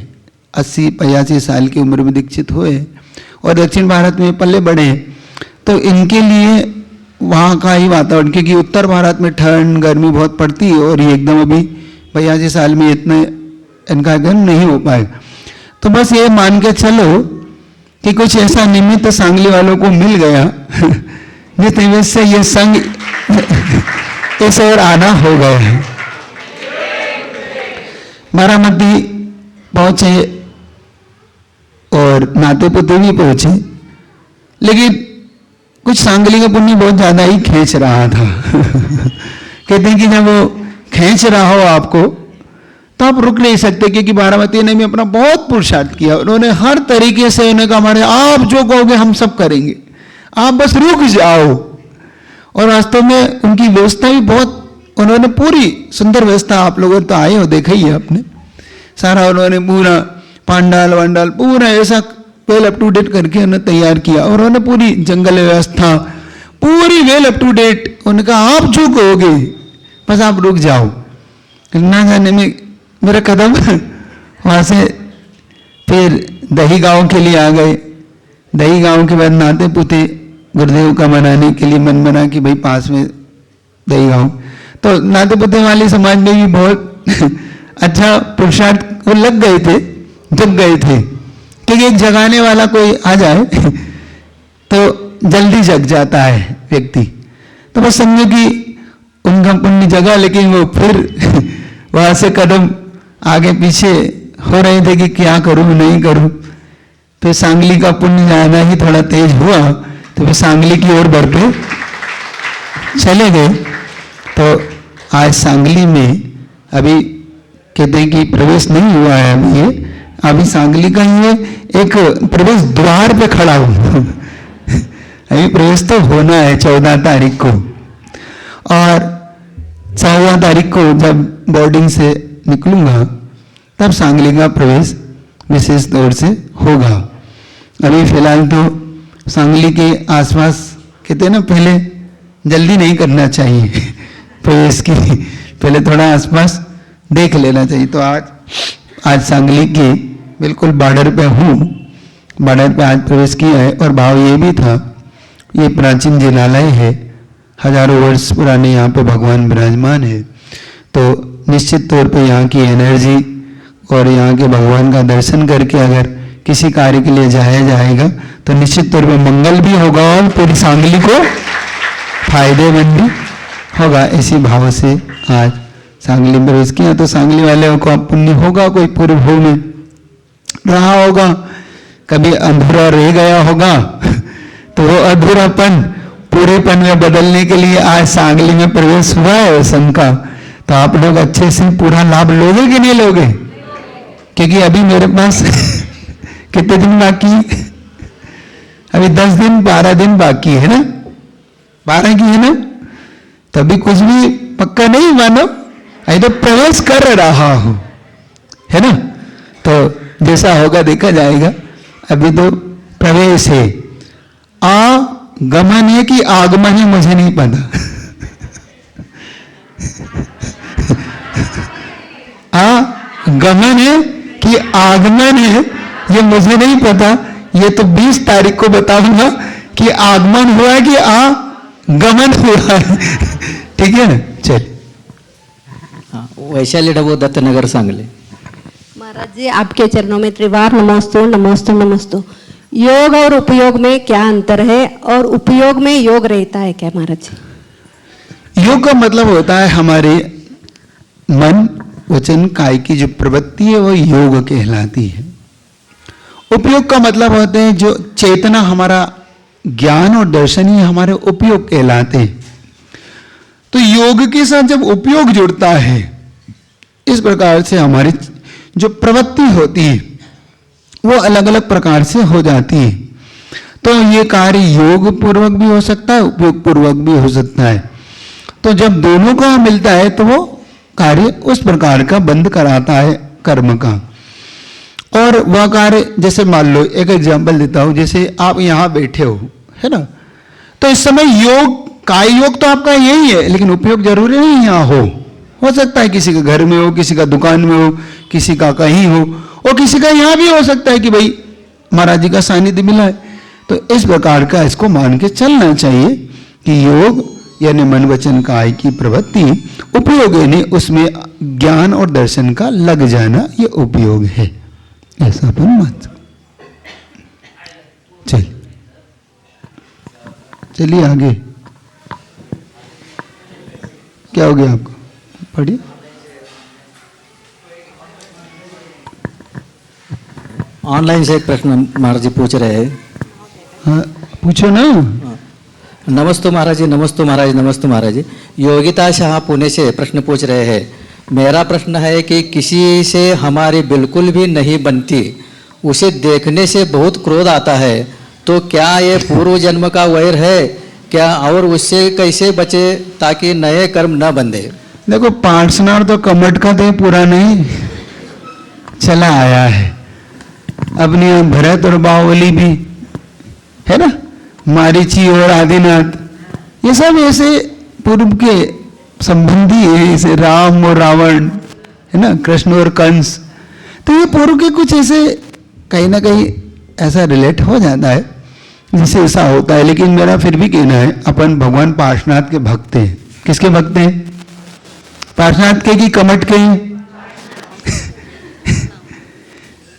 80-85 साल की उम्र में दीक्षित हुए और दक्षिण भारत में पले बड़े हैं, तो इनके लिए वहाँ का ही वातावरण, क्योंकि उत्तर भारत में ठंड गर्मी बहुत पड़ती है और ये एकदम अभी 85 साल में इतना इनका गर्म नहीं हो पाएगा। तो बस ये मान के चलो कि कुछ ऐसा निमित्त सांगली वालों को मिल गया जिस निमित्त से ये संघ इस ओर आना हो गया है। बारामती पहुंचे और नाते पुते भी पहुंचे, लेकिन कुछ सांगली का पुण्य बहुत ज्यादा ही खींच रहा था कहते हैं कि जब वो खींच रहा हो आपको तो आप रुक नहीं सकते, क्योंकि बारामती ने भी अपना बहुत पुरुषार्थ किया। उन्होंने हर तरीके से उन्हें कहा हमारे आप जो कहोगे हम सब करेंगे, आप बस रुक जाओ। और वास्तव में उनकी व्यवस्था भी बहुत, उन्होंने पूरी सुंदर व्यवस्था, आप लोगों तो आए हो देखा ही है आपने, सारा उन्होंने पूरा पांडाल वांडाल पूरा ऐसा वेल अप टू डेट करके उन्होंने तैयार किया और उन्होंने पूरी जंगल व्यवस्था पूरी वेल अप टू डेट। उन्होंने कहा आप जो कहोगे बस आप रुक जाओ। ना जाने में मेरा कदम वहाँ से फिर दही गांव के लिए आ गए। दही गांव के बाद नाते पुते गुरुदेव का मनाने के लिए मन बना कि भाई पास में दही गांव, तो नाते पुते वाले समाज में भी बहुत अच्छा पुरुषार्थ वो लग गए थे, जग गए थे, क्योंकि एक जगाने वाला कोई आ जाए तो जल्दी जग जाता है व्यक्ति। तो बस समझो कि उनका पुण्य जगा, लेकिन वो फिर वहां से कदम आगे पीछे हो रहे थे कि क्या करूं नहीं करूं। तो सांगली का पुण्य ज्यादा ही थोड़ा तेज हुआ तो फिर सांगली की ओर बढ़ते चले गए। तो आज सांगली में अभी कहते हैं कि प्रवेश नहीं हुआ है अभी, ये अभी सांगली का ये एक प्रवेश द्वार पे खड़ा हूं अभी प्रवेश तो होना है 14 तारीख को, और 14 तारीख को जब बोर्डिंग से निकलूंगा तब सांगली का प्रवेश विशेष तौर से होगा। अभी फिलहाल तो सांगली के आसपास कहते हैं ना, पहले जल्दी नहीं करना चाहिए प्रवेश की, पहले थोड़ा आसपास देख लेना चाहिए। तो आज सांगली के बिल्कुल बॉर्डर पे हूँ, बॉर्डर पे आज प्रवेश किया है। और भाव ये भी था, ये प्राचीन जिनालय है, हजारों वर्ष पुराने यहाँ पे भगवान विराजमान है, तो निश्चित तौर पे यहाँ की एनर्जी और यहाँ के भगवान का दर्शन करके अगर किसी कार्य के लिए जाया जाएगा तो निश्चित तौर पे मंगल भी होगा और पूरी सांगली को फायदेमंद भी होगा। इसी भाव से आज सांगली में प्रवेश किया। तो सांगली वाले को पुण्य होगा, कोई पूर्व भू में रहा होगा, कभी अधूरा रह गया होगा तो वो अधूरापन पूरेपन में बदलने के लिए आज सांगली में प्रवेश हुआ है संघ का। तो आप लोग अच्छे से पूरा लाभ लोगे कि नहीं लोगे? क्योंकि अभी मेरे पास कितने दिन बाकी है? अभी 10 दिन 12 दिन बाकी है ना, 12 की है ना, तभी कुछ भी पक्का नहीं मानो, अभी तो प्रवेश कर रहा हूं, है ना। तो जैसा होगा देखा जाएगा, अभी तो प्रवेश है। आगमन है कि आगमन है मुझे नहीं पता आगमन है कि आगमन है ये मुझे नहीं पता। ये तो 20 तारीख को बताऊंगा कि आगमन हुआ है कि आगमन हुआ है ठीक है ना। चल वैशाली डबो दत्तनगर सांगली। महाराज जी आपके चरणों में त्रिवार नमोस्तु नमोस्तु नमोस्तु। योग और उपयोग में क्या अंतर है और उपयोग में योग रहता है क्या महाराज जी? योग का मतलब होता है हमारे मन वचन काय की जो प्रवृत्ति है वो योग कहलाती है। उपयोग का मतलब होते हैं जो चेतना, हमारा ज्ञान और दर्शन ही हमारे उपयोग कहलाते हैं। तो योग के साथ जब उपयोग जुड़ता है, इस प्रकार से हमारी जो प्रवृत्ति होती है वो अलग अलग प्रकार से हो जाती है। तो ये कार्य योग पूर्वक भी हो सकता है, उपयोग पूर्वक भी हो सकता है। तो जब दोनों का मिलता है तो वो कार्य उस प्रकार का बंद कराता है कर्म का। और वह कार्य, जैसे मान लो एक एग्जांपल देता हूं, जैसे आप यहां बैठे हो, है ना, तो इस समय योग, काय योग तो आपका यही है, लेकिन उपयोग जरूरी नहीं यहाँ हो सकता है किसी के घर में हो, किसी का दुकान में हो, किसी का कहीं हो, और किसी का यहाँ भी हो सकता है कि भाई महाराज जी का सानिध्य मिला है। तो इस प्रकार का इसको मान के चलना चाहिए कि योग यानी मन वचन काय की प्रवृत्ति उपयोग यानी उसमें ज्ञान और दर्शन का लग जाना, ये उपयोग है, ऐसा अपन मान। चलिए आगे, क्या हो गया आपको, पढ़िए। ऑनलाइन से एक प्रश्न महाराज जी पूछ रहे हैं। हाँ पूछो ना। नमस्ते महाराज जी, नमस्ते महाराज जी, नमस्ते महाराज जी। योगिता शाह पुणे से प्रश्न पूछ रहे हैं। मेरा प्रश्न है कि किसी से हमारी बिल्कुल भी नहीं बनती, उसे देखने से बहुत क्रोध आता है, तो क्या ये पूर्व जन्म का वैर है क्या, और उससे कैसे बचे ताकि नए कर्म न बंधे? देखो पार्सनार तो कमट का तो पूरा नहीं चला आया है, अपनी भरत और बाहुबली भी है ना, मारीची और आदिनाथ, ये सब ऐसे पूर्व के संबंधी है, जैसे राम और रावण है ना, कृष्ण और कंस, तो ये पूर्व के कुछ ऐसे कहीं ना कहीं ऐसा रिलेट हो जाता है जिससे ऐसा होता है। लेकिन मेरा फिर भी कहना है अपन भगवान पार्श्वनाथ के भक्त हैं। किसके भक्त हैं? पार्श्वनाथ के कि कमट के?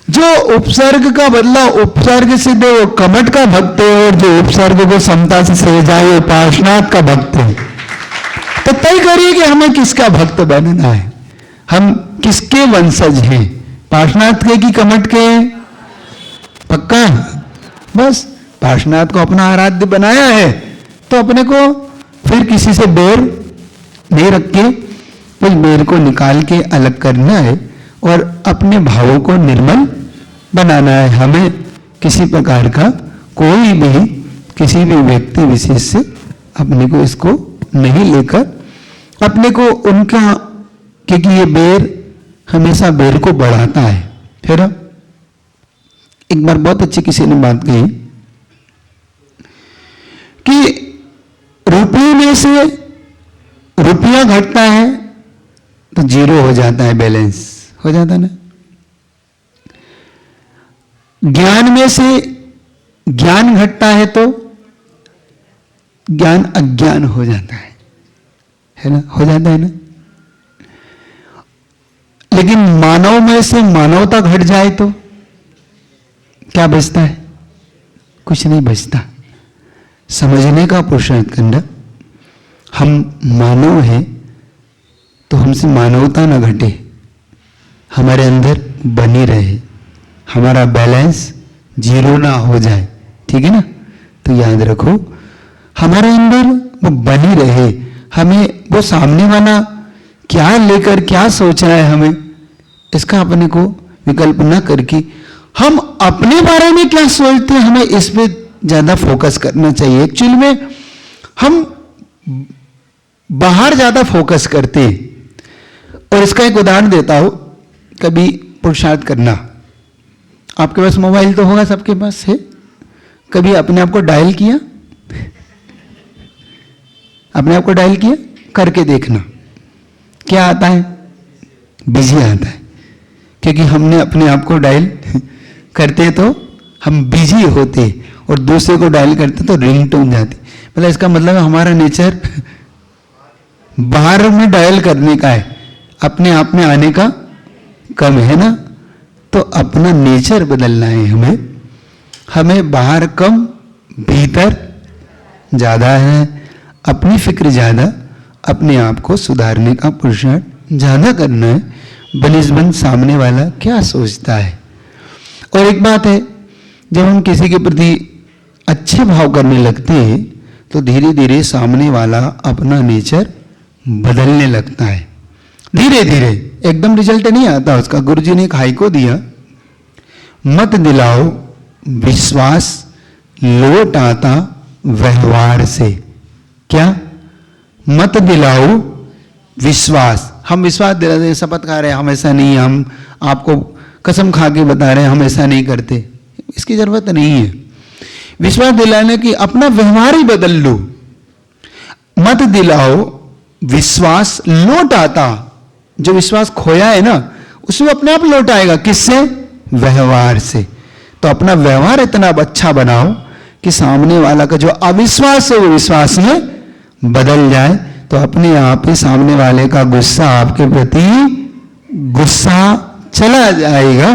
जो उपसर्ग का बदला उपसर्ग से दे वो कमट का भक्त है, और जो उपसर्ग को समता से सजाए वो पार्श्वनाथ का भक्त है। तो तय करिए कि हमें किसका भक्त बनना है, हम किसके वंशज हैं, पार्श्वनाथ के कि कमट के? पक्का? बस पार्श्वनाथ को अपना आराध्य बनाया है तो अपने को फिर किसी से बैर नहीं रख के उस बैर को निकाल के अलग करना है और अपने भावों को निर्मल बनाना है। हमें किसी प्रकार का कोई भी किसी भी व्यक्ति विशेष से अपने को इसको नहीं लेकर अपने को उनका, क्योंकि ये बैर हमेशा बैर को बढ़ाता है। फिर एक बार बहुत अच्छी किसी ने बात कही कि रुपये में से रुपया घटता है तो जीरो हो जाता है, बैलेंस हो जाता ना। ज्ञान में से ज्ञान घटता है तो ज्ञान अज्ञान हो जाता है ना, हो जाता है ना। लेकिन मानव में से मानवता घट जाए तो क्या बचता है? कुछ नहीं बचता। समझने का पुरुषार्थ करना, हम मानव हैं तो हमसे मानवता न घटे, हमारे अंदर बनी रहे, हमारा बैलेंस जीरो ना हो जाए, ठीक है ना। तो याद रखो हमारे अंदर वो बनी रहे, हमें वो सामने वाला क्या लेकर क्या सोच रहा है हमें, इसका अपने को विकल्प न करके हम अपने बारे में क्या सोचते हैं, हमें इस पे ज्यादा फोकस करना चाहिए। एक्चुअली में हम बाहर ज्यादा फोकस करते हैं। और इसका एक उदाहरण देता हूं, कभी पुरुषार्थ करना, आपके पास मोबाइल तो होगा, सबके पास है, कभी अपने आप को डायल किया, अपने आप को डायल किया करके देखना क्या आता है? बिजी आता है, क्योंकि हमने अपने आप को डायल करते तो हम बिजी होते और दूसरे को डायल करते तो रिंगटोन जाती। मतलब इसका मतलब हमारा नेचर बाहर में डायल करने का है, अपने आप में आने का कम है ना। तो अपना नेचर बदलना है हमें, हमें बाहर कम भीतर ज्यादा है, अपनी फिक्र ज्यादा, अपने आप को सुधारने का पुरुषार्थ ज्यादा करना है, बनिस्बत सामने वाला क्या सोचता है। और एक बात है, जब हम किसी के प्रति अच्छे भाव करने लगते हैं तो धीरे धीरे सामने वाला अपना नेचर बदलने लगता है, धीरे धीरे, एकदम रिजल्ट नहीं आता उसका। गुरुजी ने एक हाइको दिया, मत दिलाओ विश्वास, लौट आता व्यवहार से। क्या? मत दिलाओ विश्वास, हम विश्वास दिलाते हैं, शपथ खा रहे हैं हम ऐसा नहीं, हम आपको कसम खा के बता रहे हैं हम ऐसा नहीं करते, इसकी जरूरत नहीं है। विश्वास दिलाने की अपना व्यवहार ही बदल लो, मत दिलाओ विश्वास लौट आता। जो विश्वास खोया है ना उसे अपने आप लौट आएगा, किससे? व्यवहार से। तो अपना व्यवहार इतना अच्छा बनाओ कि सामने वाला का जो अविश्वास है वो विश्वास में बदल जाए, तो अपने आप ही सामने वाले का गुस्सा आपके प्रति गुस्सा चला जाएगा।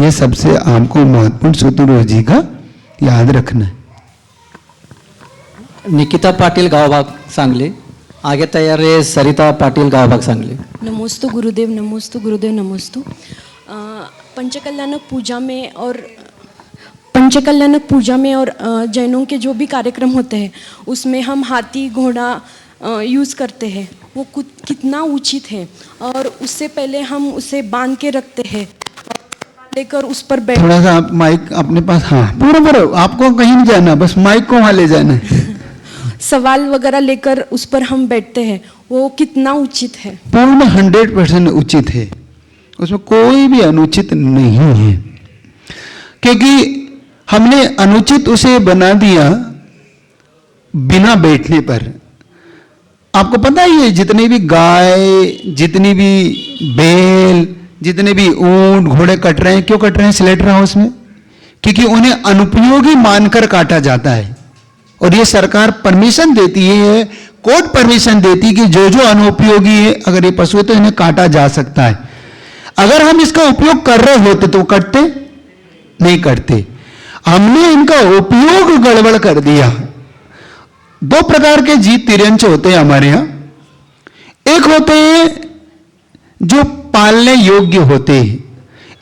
ये सबसे आपको महत्वपूर्ण सूत्र रोज जी का याद रखना है। निकिता पाटील गावभाग सांगली, आगे तैयार है सरिता पाटील गावभाग सांगली। नमोस्तु गुरुदेव, नमोस्तु गुरुदेव, नमोस्तु। पंचकल्याणक पूजा में और जैनों के जो भी कार्यक्रम होते हैं उसमें हम हाथी घोड़ा यूज़ करते हैं, वो कितना उचित है? और उससे पहले हम उसे बांध के रखते हैं, लेकर उस पर बैठ, थोड़ा सा आप माइक अपने पास, हाँ पूरा आपको कहीं नहीं जाना, बस माइक को वहां ले जाना है। सवाल वगैरह लेकर उस पर हम बैठते हैं, वो कितना उचित है? पूर्ण 100% उचित है, उसमें कोई भी अनुचित नहीं है, क्योंकि हमने अनुचित उसे बना दिया बिना बैठने पर। आपको पता ही है जितनी भी गाय, जितनी भी बैल, जितने भी ऊंट घोड़े कट रहे हैं, क्यों कट रहे हैं स्लेटर हाउस में? क्योंकि उन्हें अनुपयोगी मानकर काटा जाता है, और ये सरकार परमिशन देती है, कोर्ट परमिशन देती है कि जो जो अनुपयोगी है अगर ये पशु है तो इन्हें काटा जा सकता है। अगर हम इसका उपयोग कर रहे होते तो कटते नहीं करते, हमने इनका उपयोग गड़बड़ कर दिया। दो प्रकार के जीव तिर्यंच होते हैं हमारे यहां, एक होते हैं जो पालने योग्य होते हैं,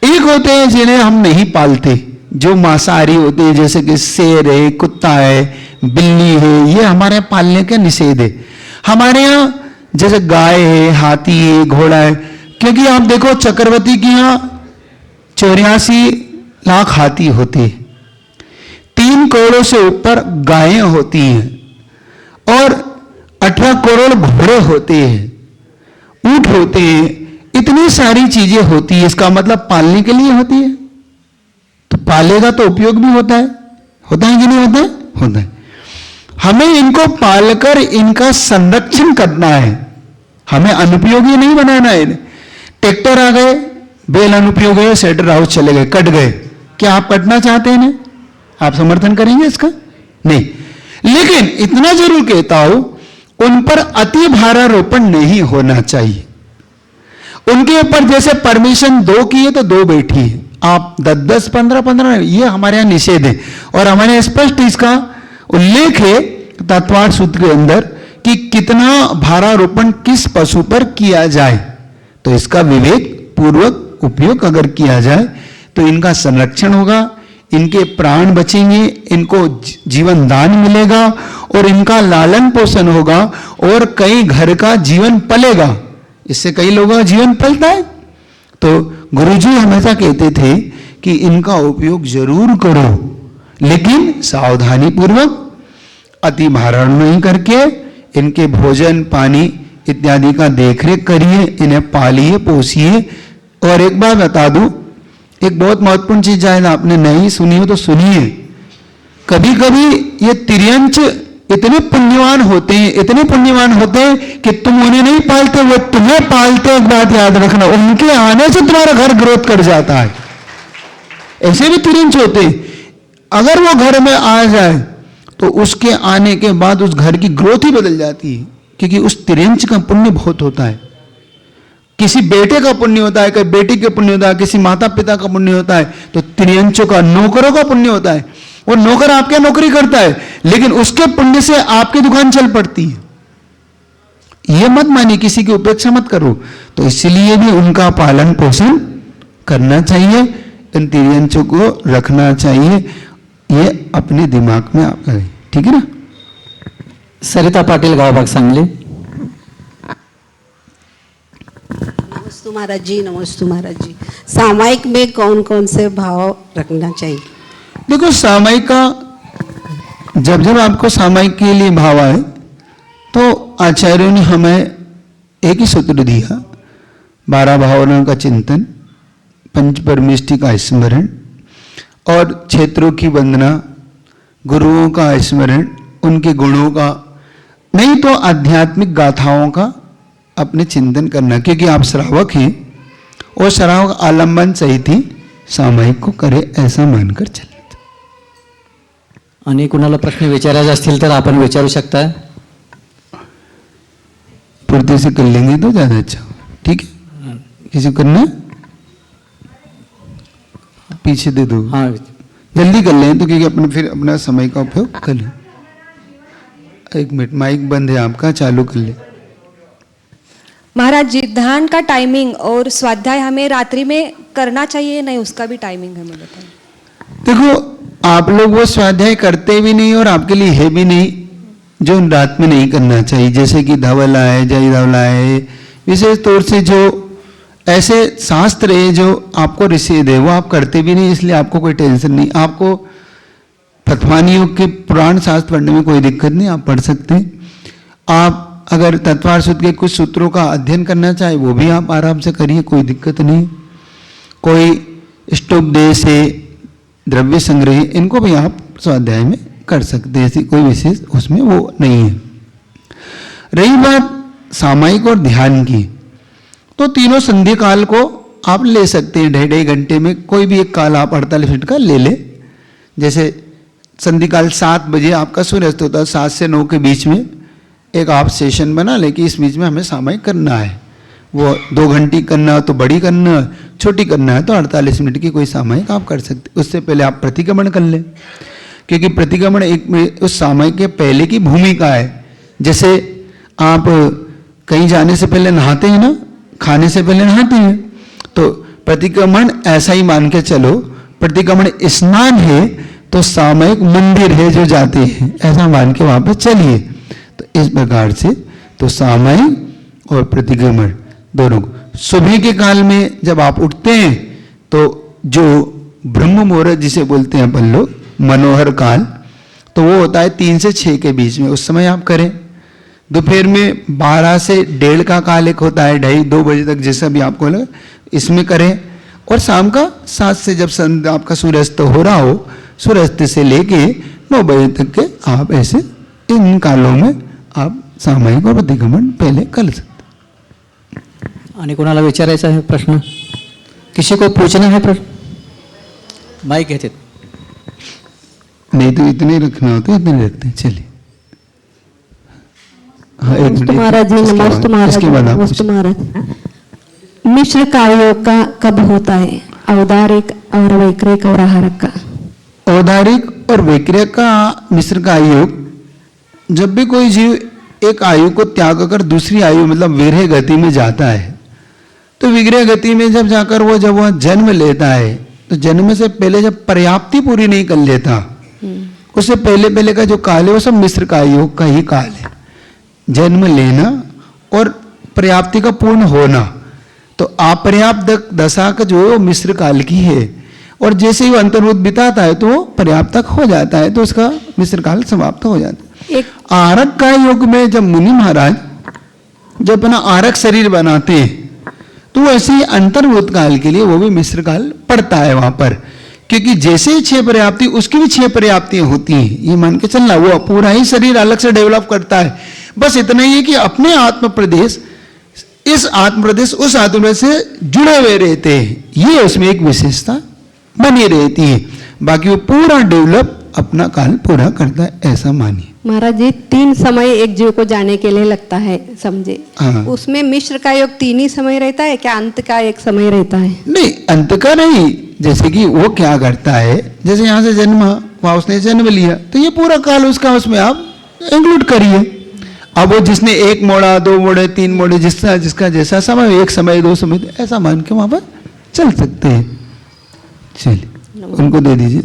एक होते हैं जिन्हें हम नहीं पालते, जो मांसाहारी होते हैं, जैसे कि शेर है, कुत्ता है, बिल्ली है, ये हमारे यहाँ पालने का निषेध है। हमारे यहाँ जैसे गाय है, हाथी है, घोड़ा है, क्योंकि आप देखो चक्रवर्ती के यहाँ 84 लाख हाथी होते हैं, 3 करोड़ से ऊपर गायें होती हैं, और 18 करोड़ घोड़े होते हैं, ऊंट होते हैं, इतनी सारी चीजें होती है। इसका मतलब पालने के लिए होती है, तो पालेगा तो उपयोग भी होता है कि नहीं होता है? होता है। हमें इनको पालकर इनका संरक्षण करना है, हमें अनुपयोगी नहीं बनाना है। ट्रैक्टर आ गए, बैल अनुपयोगी है, स्लेटर हाउस चले गए, कट गए, क्या आप कटना चाहते हैं? आप समर्थन करेंगे इसका? नहीं। लेकिन इतना जरूर कहता हूं, उन पर अति भारारोपण नहीं होना चाहिए। उनके ऊपर जैसे परमिशन 2 की है तो 2 बैठी है, आप 10-10, 15-15, ये हमारे यहां निषेध है। और हमारे यहाँ स्पष्ट इसका उल्लेख है तत्वार्थ सूत्र के अंदर कि कितना भारारोपण किस पशु पर किया जाए, तो इसका विवेक पूर्वक उपयोग अगर किया जाए तो इनका संरक्षण होगा, इनके प्राण बचेंगे, इनको जीवन दान मिलेगा, और इनका लालन पोषण होगा, और कई घर का जीवन पलेगा। इससे कई लोगों का जीवन पलता है। तो गुरुजी हमेशा कहते थे कि इनका उपयोग जरूर करो, लेकिन सावधानी पूर्वक, अति भारण नहीं करके, इनके भोजन पानी इत्यादि का देखरेख करिए, इन्हें पालिए पोसिए। और एक बात बता दूं, एक बहुत महत्वपूर्ण चीज शायद आपने नहीं सुनी हो तो सुनिए। कभी कभी ये तिर्यंच इतने पुण्यवान होते हैं, इतने पुण्यवान होते हैं कि तुम उन्हें नहीं पालते, वो तुम्हें पालते। एक बात याद रखना, उनके आने से तुम्हारा घर ग्रोथ कर जाता है। ऐसे भी तिर्यंच होते हैं, अगर वो घर में आ जाए तो उसके आने के बाद उस घर की ग्रोथ ही बदल जाती है, क्योंकि उस तिर्यंच का पुण्य बहुत होता है। किसी बेटे का पुण्य होता है, किसी बेटी का पुण्य होता है, किसी माता पिता का पुण्य होता है, तो तिर्यंचों का, नौकरों का पुण्य होता है। वो नौकर आपके नौकरी करता है, लेकिन उसके पुण्य से आपकी दुकान चल पड़ती है। ये मत मानिए, किसी की उपेक्षा मत करो। तो इसलिए भी उनका पालन पोषण करना चाहिए, इन तिर्यंचों को रखना चाहिए, ये अपने दिमाग में आप करें, ठीक है ना। सरिता पाटील गावभाग सांगली। नमस्ते महाराज जी, नमस्ते महाराज जी। सामायिक में कौन कौन से भाव रखना चाहिए? देखो, सामायिक का जब आपको सामायिक के लिए भाव आए तो आचार्यों ने हमें एक ही सूत्र दिया 12 भावनाओं का चिंतन, पंच परमेष्टि का स्मरण और क्षेत्रों की वंदना, गुरुओं का स्मरण, उनके गुणों का, नहीं तो आध्यात्मिक गाथाओं का अपने चिंतन करना, क्योंकि आप श्रावक हैं और श्रावक आलंबन सहित ही सामायिक को करे ऐसा मानकर चले। आणि कुणाला प्रश्न विचारायचे असतील तर आपण विचारू शकता। पूर्ति से कर लेंगे तो ज़्यादा अच्छा होगा, ठीक है? किसी को करना है? पीछे दे दो, हाँ जल्दी कर लें तो, क्योंकि अपने फिर अपना समय का उपयोग कर लें। 1 मिनट, माइक बंद है आपका, चालू कर ले। महाराज जी, ध्यान का टाइमिंग और स्वाध्याय हमें रात्रि में करना चाहिए नहीं, उसका भी टाइमिंग हमें बताएं। देखो, आप लोग वो स्वाध्याय करते भी नहीं और आपके लिए है भी नहीं जो रात में नहीं करना चाहिए, जैसे कि धवल है, जय धवला है, विशेष तौर से जो ऐसे शास्त्र है जो आपको निषेध है वो आप करते भी नहीं, इसलिए आपको कोई टेंशन नहीं। आपको प्रथमान योग के पुराण शास्त्र पढ़ने में कोई दिक्कत नहीं, आप पढ़ सकते हैं। आप अगर तत्वार सूत्र के कुछ सूत्रों का अध्ययन करना चाहे वो भी आप आराम से करिए, कोई दिक्कत नहीं। कोई इष्टोपदेश है, द्रव्य संग्रह, इनको भी आप स्वाध्याय में कर सकते हैं, ऐसी कोई विशेष उसमें वो नहीं है। रही बात सामायिक और ध्यान की, तो तीनों संध्या काल को आप ले सकते हैं, 2.5 घंटे में कोई भी एक काल आप 48 मिनट का ले ले। जैसे संध्या काल 7 बजे आपका सूर्यास्त होता है, 7 से 9 के बीच में एक आप सेशन बना ले कि इस बीच में हमें सामायिक करना है। वो 2 घंटी करना हो तो बड़ी करना, छोटी करना है तो 48 मिनट की कोई सामायिक आप कर सकते। उससे पहले आप प्रतिक्रमण कर लें, क्योंकि प्रतिक्रमण एक उस सामायिक के पहले की भूमिका है। जैसे आप कहीं जाने से पहले नहाते हैं ना, खाने से पहले नहाते हैं, तो प्रतिक्रमण ऐसा ही मान के चलो, प्रतिक्रमण स्नान है तो सामायिक मंदिर है जो जाते हैं, ऐसा मान के वहां पर चलिए। तो इस प्रकार से तो सामायिक और प्रतिक्रमण दोनों को सुबह के काल में जब आप उठते हैं तो जो ब्रह्म मुहूर्त जिसे बोलते हैं अपन लोग, मनोहर काल, तो वो होता है 3 से 6 के बीच में, उस समय आप करें। दोपहर में 12 से 1:30 का काल एक होता है, 2:30 बजे तक, जैसा भी आपको लगे इसमें करें। और शाम का 7 से जब आपका सूर्यास्त हो रहा हो, सूर्यास्त से लेके 9 बजे तक के आप ऐसे इन कालों में आप सामायिक और प्रतिक्रमण पहले कर सकते। आणि कोणाला विचारायचा है प्रश्न? किसी को पूछना है प्रश्न? माइक घेते। नहीं तो इतने रखना होता है, इतने रखते हैं। चलिए, हाँ, नमस्ते महाराज जी, नमस्ते महाराज जी, नमस्ते महाराज। मिश्र कार्यों का कब होता है, औदारिक और वैक्रिक और आहारक का? औदारिक और वैक्रिक का मिश्र का योग, जब भी कोई जीव एक आयु को त्याग कर दूसरी आयु मतलब विरह गति में जाता है, तो विग्रह गति में जब जाकर वो जब वह जन्म लेता है, तो जन्म से पहले जब पर्याप्ति पूरी नहीं कर लेता, उससे पहले पहले का जो काल है वो सब मिश्र का योग का ही काल है। जन्म लेना और पर्याप्ति का पूर्ण होना, तो अपर्याप्त दशा का जो है वो मिश्र काल की है। और जैसे ही वो अंतर्मुख बिताता है तो वो पर्याप्त तक हो जाता है, तो उसका मिश्र काल समाप्त हो जाता है। एक आरक का योग में जब मुनि महाराज जब अपना आरक शरीर बनाते हैं, तो ऐसे ही अंतर्मुख काल के लिए वो भी मिश्र काल पड़ता है वहां पर, क्योंकि जैसे ही 6 पर्याप्ति उसकी भी 6 पर्याप्तियां होती हैं, ये मान के चलना। वो पूरा ही शरीर अलग से डेवलप करता है। बस इतना ही है कि अपने आत्म प्रदेश, इस आत्म प्रदेश उस आत्म प्रदेश से जुड़े हुए रहते हैं, ये उसमें एक विशेषता बनी रहती है। बाकी वो पूरा डेवलप अपना काल पूरा करता है, ऐसा मानिए। महाराज जी, 3 समय एक जीव को जाने के लिए लगता है, समझे? हाँ। उसमें मिश्र का योग 3 ही समय रहता है क्या, अंत का एक समय रहता है? नहीं, अंत का नहीं। जैसे कि वो क्या करता है, जैसे यहाँ से जन्म हुआ, उसने जन्म लिया, तो ये पूरा काल उसका उसमें आप इंक्लूड करिए। अब वो जिसने 1 मोड़ा, 2 मोड़े, 3 मोड़े, जिसका जैसा समय, 1 समय 2 समय, ऐसा मान के वहां पर चल सकते हैं। चलिए, उनको दे दीजिए।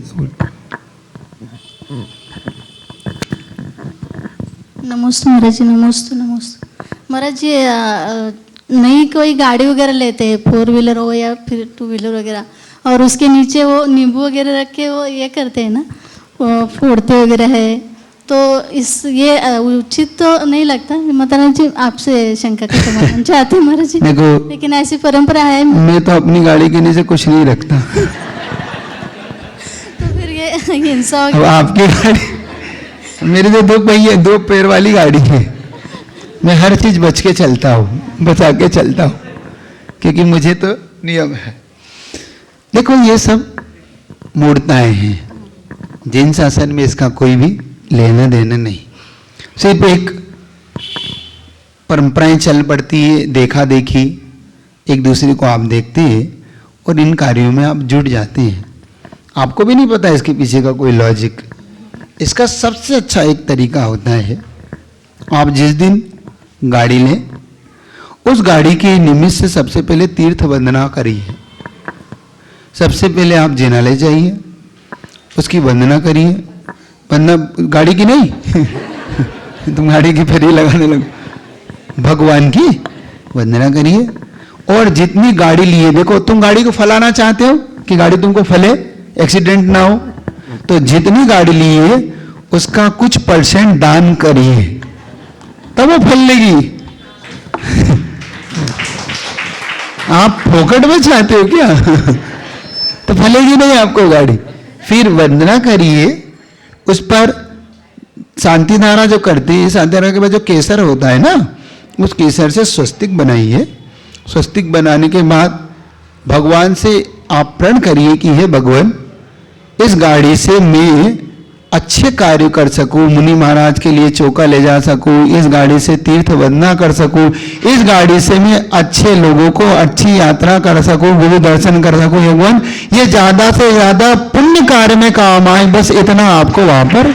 नमस्ते महाराज जी, नमस्ते नमस्ते महाराज जी। नई कोई गाड़ी वगैरह लेते हैं, 4 व्हीलर हो या फिर 2 व्हीलर वगैरह, और उसके नीचे वो नींबू वगैरह रख के वो ये करते हैं ना, वो फोड़ते वगैरह है, तो ये उचित तो नहीं लगता। माता जी आपसे शंका का समाधान चाहते हैं महाराज जी। देखो, लेकिन ऐसी परंपरा है। मैं तो अपनी गाड़ी के नीचे कुछ नहीं रखता। तो फिर ये हिंसा अब आपकी गाड़ी, मेरी तो 2 पहिए 2 पैर वाली गाड़ी है, मैं हर चीज बच के चलता हूँ, बचा के चलता हूँ, क्योंकि मुझे तो नियम है। देखो ये सब मूर्ताएं हैं, जैन शासन में इसका कोई भी लेना देना नहीं, सिर्फ एक परंपराएं चल पड़ती है, देखा देखी, एक दूसरे को आप देखते हैं और इन कार्यों में आप जुट जाते हैं। आपको भी नहीं पता इसके पीछे का कोई लॉजिक। इसका सबसे अच्छा एक तरीका होता है, आप जिस दिन गाड़ी लें उस गाड़ी के निमित्त से सबसे पहले तीर्थ वंदना करिए। सबसे पहले आप जिनालय जाइए, उसकी वंदना करिए। वंदना गाड़ी की नहीं तुम गाड़ी की फेरी लगाने लगो, भगवान की वंदना करिए। और जितनी गाड़ी लिए, देखो तुम गाड़ी को फलाना चाहते हो कि गाड़ी तुमको फले, एक्सीडेंट ना हो, तो जितनी गाड़ी लिए उसका कुछ % दान करिए, तब वो फल लेगी। आप फोकट में चाहते हो क्या तो फलेगी नहीं आपको गाड़ी। फिर वंदना करिए, उस पर शांति धारा जो करते हैं, शांति धारा के बाद जो केसर होता है ना, उस केसर से स्वस्तिक बनाइए। स्वस्तिक बनाने के बाद भगवान से आप प्रण करिए कि हे भगवान, इस गाड़ी से मैं अच्छे कार्य कर सकूं, मुनि महाराज के लिए चौका ले जा सकूं, इस गाड़ी से तीर्थ वंदना कर सकूं, इस गाड़ी से मैं अच्छे लोगों को अच्छी यात्रा कर सकूं, गुरु दर्शन कर सकूं। भगवान ये ज्यादा से ज्यादा पुण्य कार्य में काम आए, बस इतना आपको वहां पर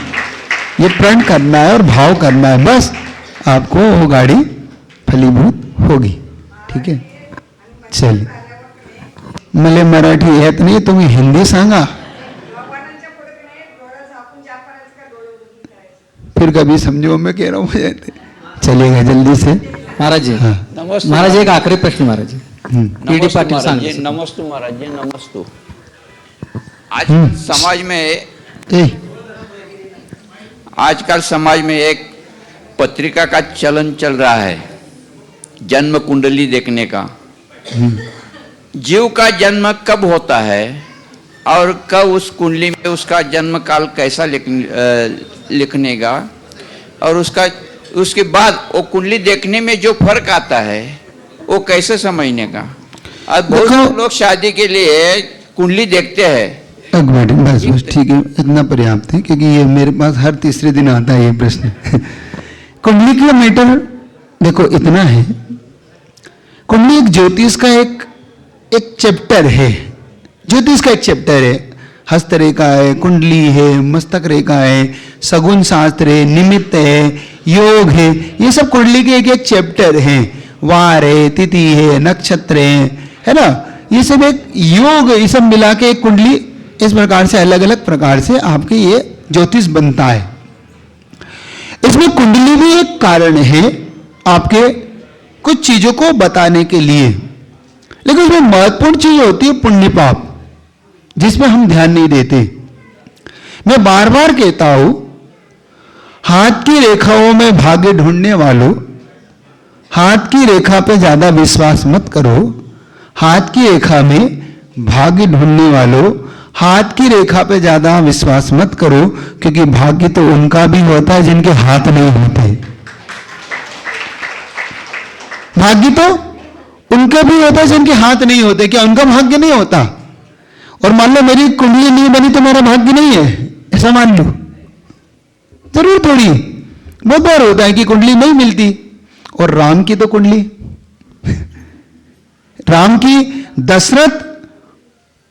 ये प्रण करना है और भाव करना है, बस आपको वो गाड़ी फलीभूत होगी। ठीक है, चलिए। मले मराठी येत नाही, तुम्ही हिंदी सांगा, फिर कभी समझो मैं कह रहा हूँ जाते। चलेगा जल्दी से महाराज जी। हाँ। महाराज जी एक आखिरी प्रश्न महाराज जी। पीडी पाटील सांगा। नमस्तु महाराज जी, नमस्तु। आज समाज में आजकल समाज में एक पत्रिका का चलन चल रहा है, जन्म कुंडली देखने का। जीव का जन्म कब होता है और कब उस कुंडली में उसका जन्म काल कैसा लिखने का, और उसके बाद वो कुंडली देखने में जो फर्क आता है वो कैसे समझने का। और बहुत लोग शादी के लिए कुंडली देखते हैं। एक मिनट, बस ठीक है, इतना पर्याप्त है, क्योंकि ये मेरे पास हर तीसरे दिन आता है ये प्रश्न। कुंडली का मैटर देखो इतना है, कुंडली एक ज्योतिष का एक चैप्टर है, ज्योतिष का एक चैप्टर है। हस्त रेखा है, कुंडली है, मस्तक रेखा है, सगुन शास्त्र है, निमित्त है, योग है, ये सब कुंडली के एक एक चैप्टर हैं। वार है, तिथि है, नक्षत्र है ना, ये सब एक योग, ये सब मिला के एक कुंडली इस प्रकार से अलग अलग प्रकार से आपके ये ज्योतिष बनता है। इसमें कुंडली भी एक कारण है आपके कुछ चीजों को बताने के लिए, लेकिन उसमें महत्वपूर्ण चीज होती है पुण्य पाप, जिसमें हम ध्यान नहीं देते। मैं बार बार कहता हूं, हाथ की रेखाओं में भाग्य ढूंढने वालों, हाथ की रेखा पे ज्यादा विश्वास मत करो। हाथ की रेखा में भाग्य ढूंढने वालों, हाथ की रेखा पे ज्यादा विश्वास मत करो, क्योंकि भाग्य तो उनका भी होता है जिनके हाथ नहीं होते। भाग्य तो उनका भी होता है जिनके हाथ नहीं होते। क्या उनका भाग्य नहीं होता? और मान लो मेरी कुंडली नहीं बनी तो मेरा भाग्य नहीं है, ऐसा मान लो? जरूर थोड़ी, बहुत बार होता है कि कुंडली नहीं मिलती। और राम की तो कुंडली, राम की दशरथ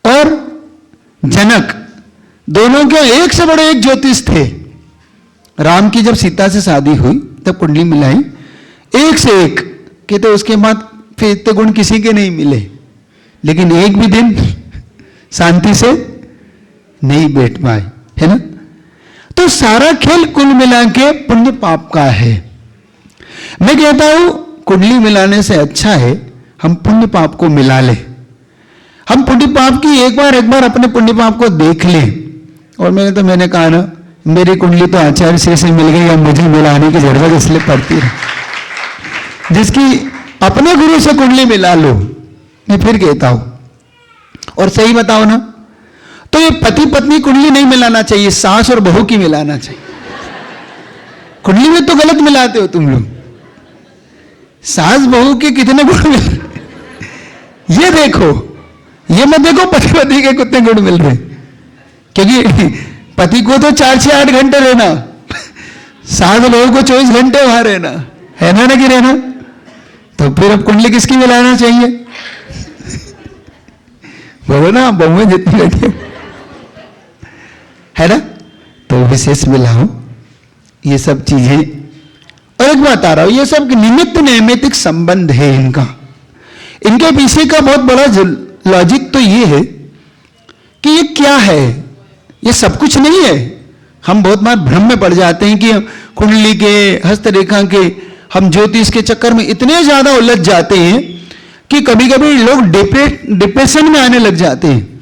और जनक दोनों के एक से बड़े एक ज्योतिष थे। राम की जब सीता से शादी हुई तब कुंडली मिलाई, एक से एक के, तो उसके बाद फिर इतने गुण किसी के नहीं मिले, लेकिन एक भी दिन शांति से नहीं बैठ पाए, है ना। तो सारा खेल कुल मिला के पुण्य पाप का है। मैं कहता हूं कुंडली मिलाने से अच्छा है हम पुण्य पाप को मिला लें। हम पुण्य पाप की एक बार अपने पुण्य पाप को देख लें। और मैंने कहा ना, मेरी कुंडली तो आचार्य श्री से मिल गई, अब मुझे मिलाने की जरूरत इसलिए पड़ती है। जिसकी अपने गुरु से कुंडली मिला लो, मैं फिर कहता हूं, और सही बताओ ना, तो ये पति पत्नी कुंडली नहीं मिलाना चाहिए, सास और बहू की मिलाना चाहिए। कुंडली में तो गलत मिलाते हो तुम लोग, सास बहू के कितने गुण मिल रहे ये देखो, ये मत देखो पति पत्नी के कितने गुण मिल रहे, क्योंकि पति को तो 4 से 8 घंटे रहना, सास बहू को 24 घंटे वहां रहना है ना कि रहना, तो फिर अब कुंडली किसकी मिलाना चाहिए? बोलो ना, बहू में जितनी बैठी है ना, तो विशेष मिलाओ ये सब चीजें। और एक बात आ रहा हूं, ये सब निमित्त नैमित्तिक संबंध है इनका, इनके पीछे का बहुत बड़ा लॉजिक तो ये है कि ये क्या है, ये सब कुछ नहीं है। हम बहुत बार भ्रम में पड़ जाते हैं कि कुंडली के, हस्तरेखा के, हम ज्योतिष के चक्कर में इतने ज्यादा उलझ जाते हैं कि कभी कभी लोग डिप्रेशन में आने लग जाते हैं।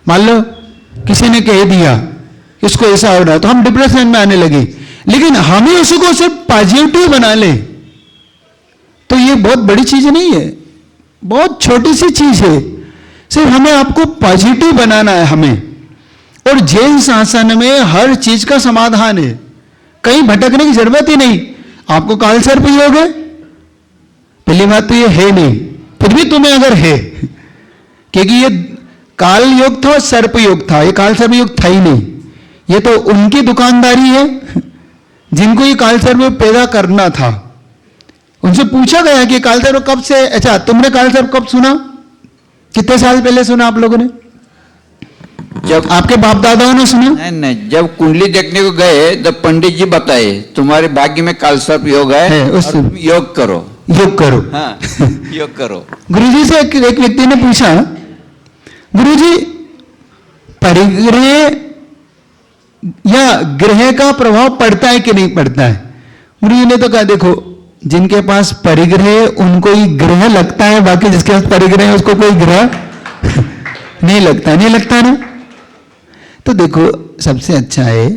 मान लो किसी ने कह दिया इसको ऐसा हो रहा है तो हम डिप्रेशन में आने लगे, लेकिन हमें उसको सिर्फ पॉजिटिव बना ले तो ये बहुत बड़ी चीज नहीं है, बहुत छोटी सी चीज है। सिर्फ हमें आपको पॉजिटिव बनाना है हमें। और जैन शासन में हर चीज का समाधान है, कहीं भटकने की जरूरत ही नहीं। आपको काल सर्प योग है, पहली बात तो ये है नहीं, फिर भी तुम्हें अगर है, क्योंकि ये काल योग था, सर्प योग था, ये काल सर्प योग था ही नहीं। ये तो उनकी दुकानदारी है जिनको ये काल सर्प पैदा करना था। उनसे पूछा गया कि काल सर्प कब से, अच्छा तुमने काल सर्प कब सुना, कितने साल पहले सुना आप लोगों ने? जब आपके बाप दादाओं ने सुना? नहीं, जब कुंडली देखने को गए तो पंडित जी बताए तुम्हारे भाग्य में काल सर्प योग है और तुम योग करो, योग करो। हाँ, योग करो। गुरुजी से एक व्यक्ति ने पूछा, गुरुजी परिग्रह या ग्रह का प्रभाव पड़ता है कि नहीं पड़ता है? गुरुजी ने तो कहा देखो, जिनके पास परिग्रह उनको ही ग्रह लगता है, बाकी जिसके पास परिग्रह है उसको कोई ग्रह नहीं लगता ना। तो देखो सबसे अच्छा है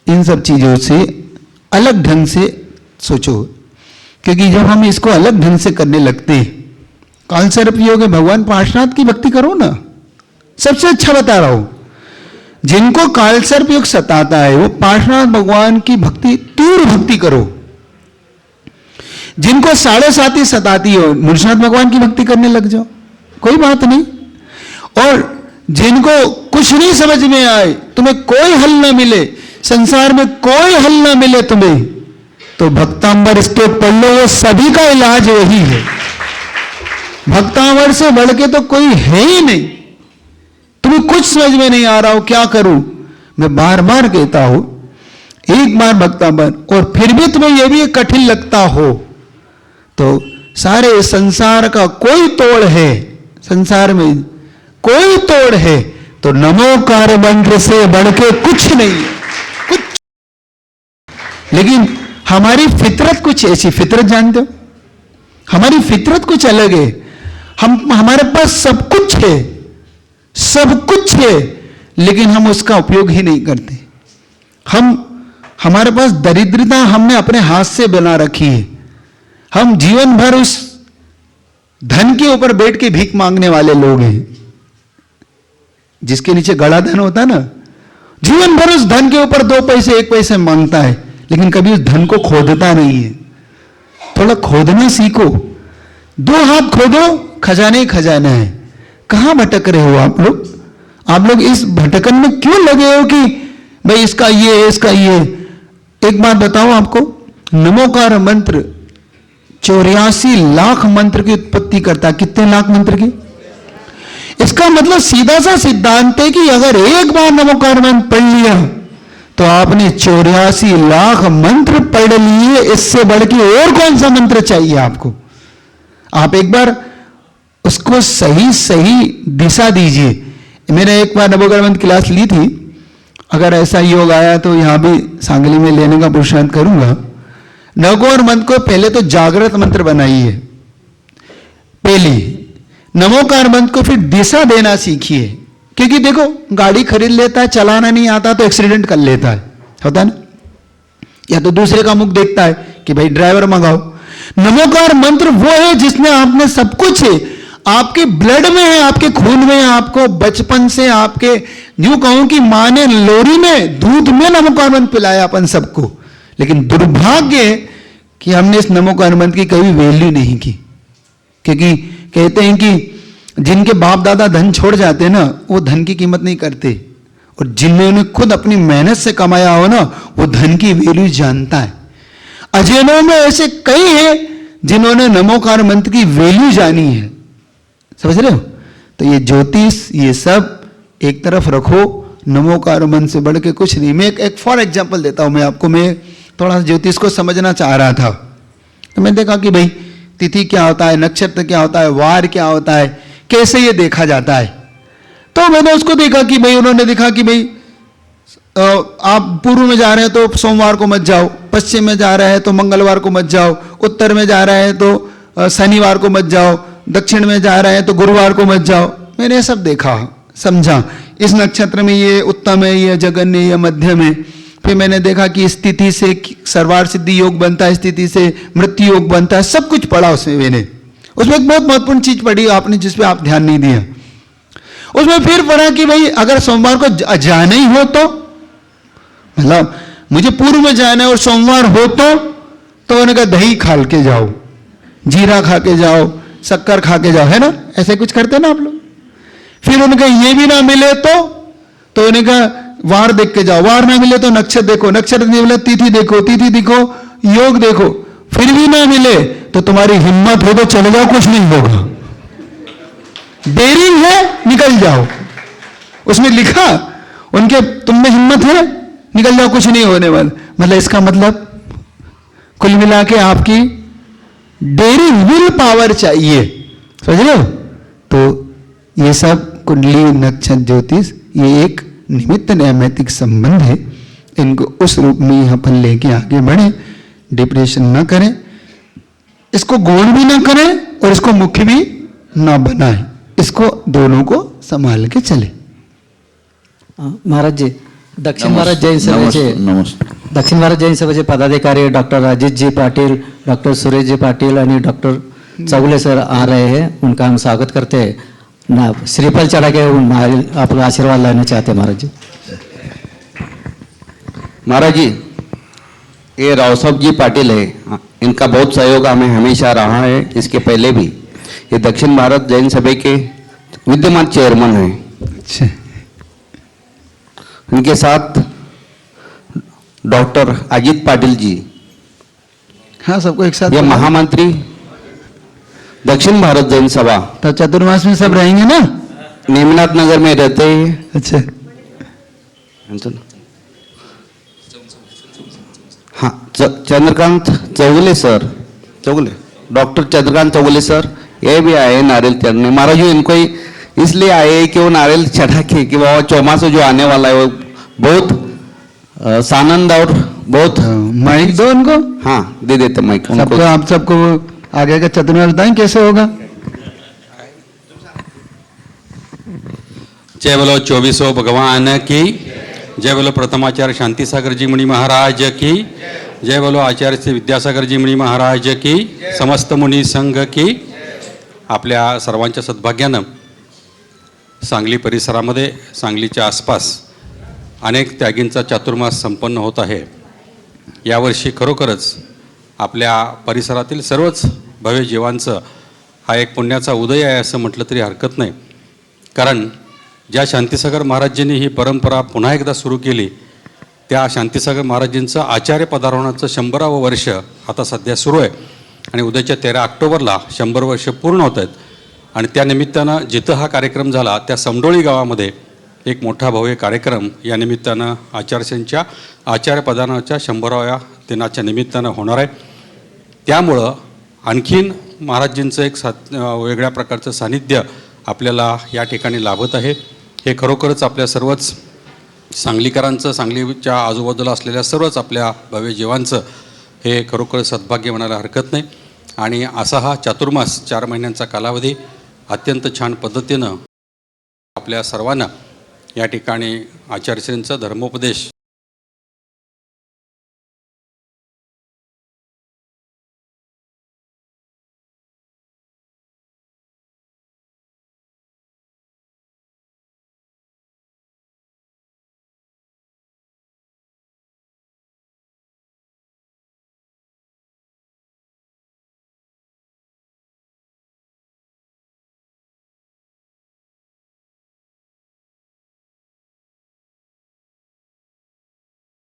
इन सब चीजों से अलग ढंग से सोचो, क्योंकि जब हम इसको अलग ढंग से करने लगते हैं, काल सर्प योग है, भगवान पार्श्वनाथ की भक्ति करो ना, सबसे अच्छा बता रहा हूं। जिनको काल सर्प योग सताता है वो पार्श्वनाथ भगवान की भक्ति, तीव्र भक्ति करो। जिनको 7.5 सताती हो, मूर्छनाथ भगवान की भक्ति करने लग जाओ, कोई बात नहीं। और जिनको कुछ नहीं समझ में आए, तुम्हें कोई हल ना मिले, संसार में कोई हल ना मिले तुम्हें, तो भक्तांबर स्तोत्र पढ़ लो, वो सभी का इलाज वही है। भक्तांबर से बढ़ के तो कोई है ही नहीं। तुम्हें कुछ समझ में नहीं आ रहा हो, क्या करूं? मैं बार बार कहता हूं, एक बार भक्तांबर, और फिर भी तुम्हें यह भी कठिन लगता हो तो सारे संसार का कोई तोड़ है, संसार में कोई तोड़ है तो नमोकार मंत्र से बढ़ के कुछ नहीं है, कुछ। लेकिन हमारी फितरत कुछ ऐसी, फितरत जानते हो, हमारी फितरत कुछ अलग है। हमारे पास सब कुछ है, सब कुछ है, लेकिन हम उसका उपयोग ही नहीं करते। हमारे पास दरिद्रता हमने अपने हाथ से बना रखी है। हम जीवन भर उस धन के ऊपर बैठ के भीख मांगने वाले लोग हैं। जिसके नीचे गड़ा धन होता ना, जीवन भर उस धन के ऊपर 2 पैसे 1 पैसे मांगता है, लेकिन कभी उस धन को खोदता नहीं है। थोड़ा खोदना सीखो, 2 हाथ खोदो, खजाने ही खजाना है। कहां भटक रहे हो आप लोग? आप लोग इस भटकन में क्यों लगे हो कि भाई इसका ये है, इसका ये। एक बात बताओ आपको, नमोकार मंत्र 84 लाख मंत्र की उत्पत्ति करता है। कितने लाख मंत्र की? इसका मतलब सीधा सा सिद्धांत है कि अगर एक बार नमोकार मंत्र पढ़ लिया तो आपने 84 लाख मंत्र पढ़ लिए। इससे बढ़ के और कौन सा मंत्र चाहिए आपको? आप एक बार उसको सही सही दिशा दीजिए। मैंने एक बार नमोकार मंत्र क्लास ली थी, अगर ऐसा योग आया तो यहां भी सांगली में लेने का पुरुषार्थ करूंगा। नमोकार मंत्र को पहले तो जागृत मंत्र बनाइए, पहली नमोकार मंत्र को फिर दिशा देना सीखिए क्योंकि देखो गाड़ी खरीद लेता है, चलाना नहीं आता तो एक्सीडेंट कर लेता है, होता है ना, या तो दूसरे का मुख देखता है कि भाई ड्राइवर मंगाओ। नमोकार मंत्र वो है जिसमें आपने सब कुछ है, आपके ब्लड में है, आपके खून में है, आपको बचपन से आपके यूं कहूं कि मां ने लोरी में दूध में नमोकार मंत्र पिलाया अपन सबको। लेकिन दुर्भाग्य है कि हमने इस नमोकार मंत्र की कभी वैल्यू नहीं की, क्योंकि कहते हैं कि जिनके बाप दादा धन छोड़ जाते हैं ना, वो धन की कीमत नहीं करते, और जिन्होंने खुद अपनी मेहनत से कमाया हो ना, वो धन की वैल्यू जानता है। अजैनों में ऐसे कई हैं जिन्होंने नमोकार मंत्र की वैल्यू जानी है, समझ रहे हो। तो ये ज्योतिष ये सब एक तरफ रखो, नमोकार मंत्र से बढ़ के कुछ नहीं। मैं एक फॉर एग्जांपल देता हूं मैं आपको। मैं थोड़ा सा ज्योतिष को समझना चाह रहा था, तो मैं देखा कि भाई तिथि क्या होता है, नक्षत्र क्या होता है, वार क्या होता है, कैसे ये देखा जाता है। तो मैंने उसको देखा कि भाई उन्होंने देखा कि भाई आप पूर्व में जा रहे हैं तो सोमवार को मत जाओ, पश्चिम में जा रहे हैं तो मंगलवार को मत जाओ, उत्तर में जा रहे हैं तो शनिवार को मत जाओ, दक्षिण में जा रहे हैं तो गुरुवार को मत जाओ। मैंने ये सब देखा, समझा, इस नक्षत्र में ये उत्तम है, ये जगन्य, ये मध्यम है। फिर मैंने देखा कि स्थिति से सर्वार्थ सिद्धि योग बनता है, स्थिति से मृत्यु योग बनता है, सब कुछ पढ़ा उसमें मैंने। उसमें एक बहुत महत्वपूर्ण चीज पढ़ी आपने जिसपे आप ध्यान नहीं दिया। उसमें फिर पढ़ा कि भाई अगर सोमवार को जाना ही हो तो, मतलब मुझे पूर्व में जाना है और सोमवार हो तो उन्होंने कहा दही खा के जाओ, जीरा खा के जाओ, शक्कर खा के जाओ, है ना, ऐसे कुछ करते ना आप लोग। फिर उनका ये भी ना मिले तो उन्हें कहा वार देख के जाओ, वार ना मिले तो नक्षत्र देखो, नक्षत्र नहीं मिले तिथि देखो, तिथि देखो, योग देखो। फिर भी ना मिले तो तुम्हारी हिम्मत हो तो चले जाओ, कुछ नहीं होगा, देरी है निकल जाओ। उसमें लिखा उनके तुम में हिम्मत है निकल जाओ, कुछ नहीं होने वाला। मतलब इसका मतलब कुल मिला के आपकी डेरी विल पावर चाहिए, समझ रहे हो। तो ये सब कुंडली नक्षत्र ज्योतिष ये एक निमित्त नैमित्तिक संबंध है, इनको उस रूप में यहाँ पर लेके आगे बढ़े, डिप्रेशन ना करें, इसको गौण भी ना करें और इसको मुख्य भी ना बनाए, इसको दोनों को संभाल के चले। महाराज जी, दक्षिण भारत जैन सभेचे दक्षिण भारत जैन सभेचे पदाधिकारी डॉक्टर अजित जी पाटिल, डॉक्टर सुरेश जी पाटिल और डॉक्टर चौगले सर आ रहे हैं, उनका हम स्वागत करते हैं। ना श्रीफल चढ़ा के आपका आशीर्वाद लेना चाहते हैं महाराज जी। महाराज जी, ये राव साहब जी पाटिल है, इनका बहुत सहयोग हमें हमेशा रहा है, इसके पहले भी। ये दक्षिण भारत जैन सभा के विद्यमान चेयरमैन हैं। अच्छा, इनके साथ डॉक्टर अजित पाटिल जी, हाँ सबको एक साथ, ये महामंत्री दक्षिण भारत जैन सभा। तो चतुर्मास में सब रहेंगे ना, नेमिनाथ नगर में रहते हैं। अच्छा, हाँ, Chandrakant Chougule sir, Chougule doctor Chandrakant Chougule sir ये भी आए नारियल चढ़ने। महाराज जी इनको इसलिए आए कि वो नारियल चढ़ा के कि वो चौमासा जो आने वाला है वो बहुत सानंद और बहुत। माइक दो उनको। हाँ दे देते माइक सबको, आप सबको आगे का चतुर्मास बताएं कैसे होगा। जय बोलो 24 भगवान की, जय बोलो प्रथमाचार्य शांति सागर जी मुनि महाराज की, जय बोलो आचार्य श्री विद्यासागर जी मुनि महाराज की, समस्त मुनी संघ की। आपल्या सर्वांच्या सद्भाग्यानं सांगली परिसरामध्ये, सांगलीच्या आसपास अनेक त्यागींचा चातुर्मास संपन्न होत आहे। यावर्षी खरोखरच आपल्या परिसरातील सर्वच भव्य जीवांचं हा एक पुण्याचा उदय आहे असं म्हटलं तरी हरकत नाही। कारण ज्या शांतीसागर महाराजांनी ही परंपरा पुन्हा एकदा सुरू केली, त्या शांतीसागर महाराजांचं आचार्य पदार्पणाचं 100वे वर्ष आता सध्या सुरू आहे आणि उद्याच्या 13 ऑक्टोबरला 100 वर्ष पूर्ण होत आहेत। आणि त्यानिमित्तानं जिथं हा कार्यक्रम झाला त्या समडोळी गावामध्ये एक मोठा भव्य कार्यक्रम या निमित्तानं आचार्यांच्या आचार्य पदार्पणाच्या 100व्या दिनाच्या निमित्तानं होणार आहे। त्यामुळं आणखीन महाराजांचं एक वेगळ्या प्रकारचं सानिध्य आपल्याला या ठिकाणी लाभत आहे। हे खरोखरच आपल्या सर्वच सांगलीकरांचं, सांगलीच्या आजूबाजूला असलेल्या सर्वच आपल्या भव्य जीवांचं हे खरोखर सद्भाग्य म्हणायला हरकत नाही। आणि असा हा चातुर्मास 4 महिन्यांचा कालावधी अत्यंत छान पद्धतीनं आपल्या सर्वांना या ठिकाणी आचार्यश्रींचा धर्मोपदेश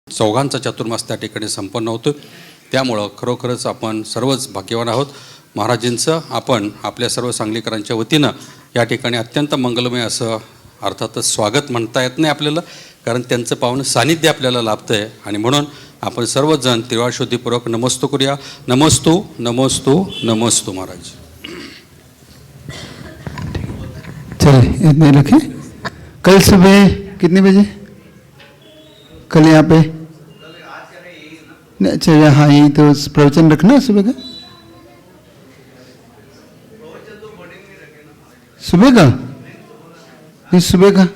चौघांचा चातुर्मास त्या ठिकाणी संपन्न होतो. त्यामुळं खरोखरच आपण सर्वच भाग्यवान आहोत. महाराजांचं आपण आपल्या सर्व सांगलीकरांच्या वतीनं या ठिकाणी अत्यंत मंगलमय असं अर्थातच स्वागत म्हणता येत नाही आपल्याला, कारण त्यांचं पावन सानिध्य आपल्याला लाभतं आहे. आणि म्हणून आपण सर्वजण त्रिवारशुद्धीपूर्वक नमस्तू करूया. नमस्तू नमस्तू नमस्तू महाराज. चलिए इतने रखें. कल सुबह कितने बजे? कल यहाँ पे नहीं, अच्छा हाँ यही तो प्रवचन रखना सुबह का. सुबह का? नहीं सुबह का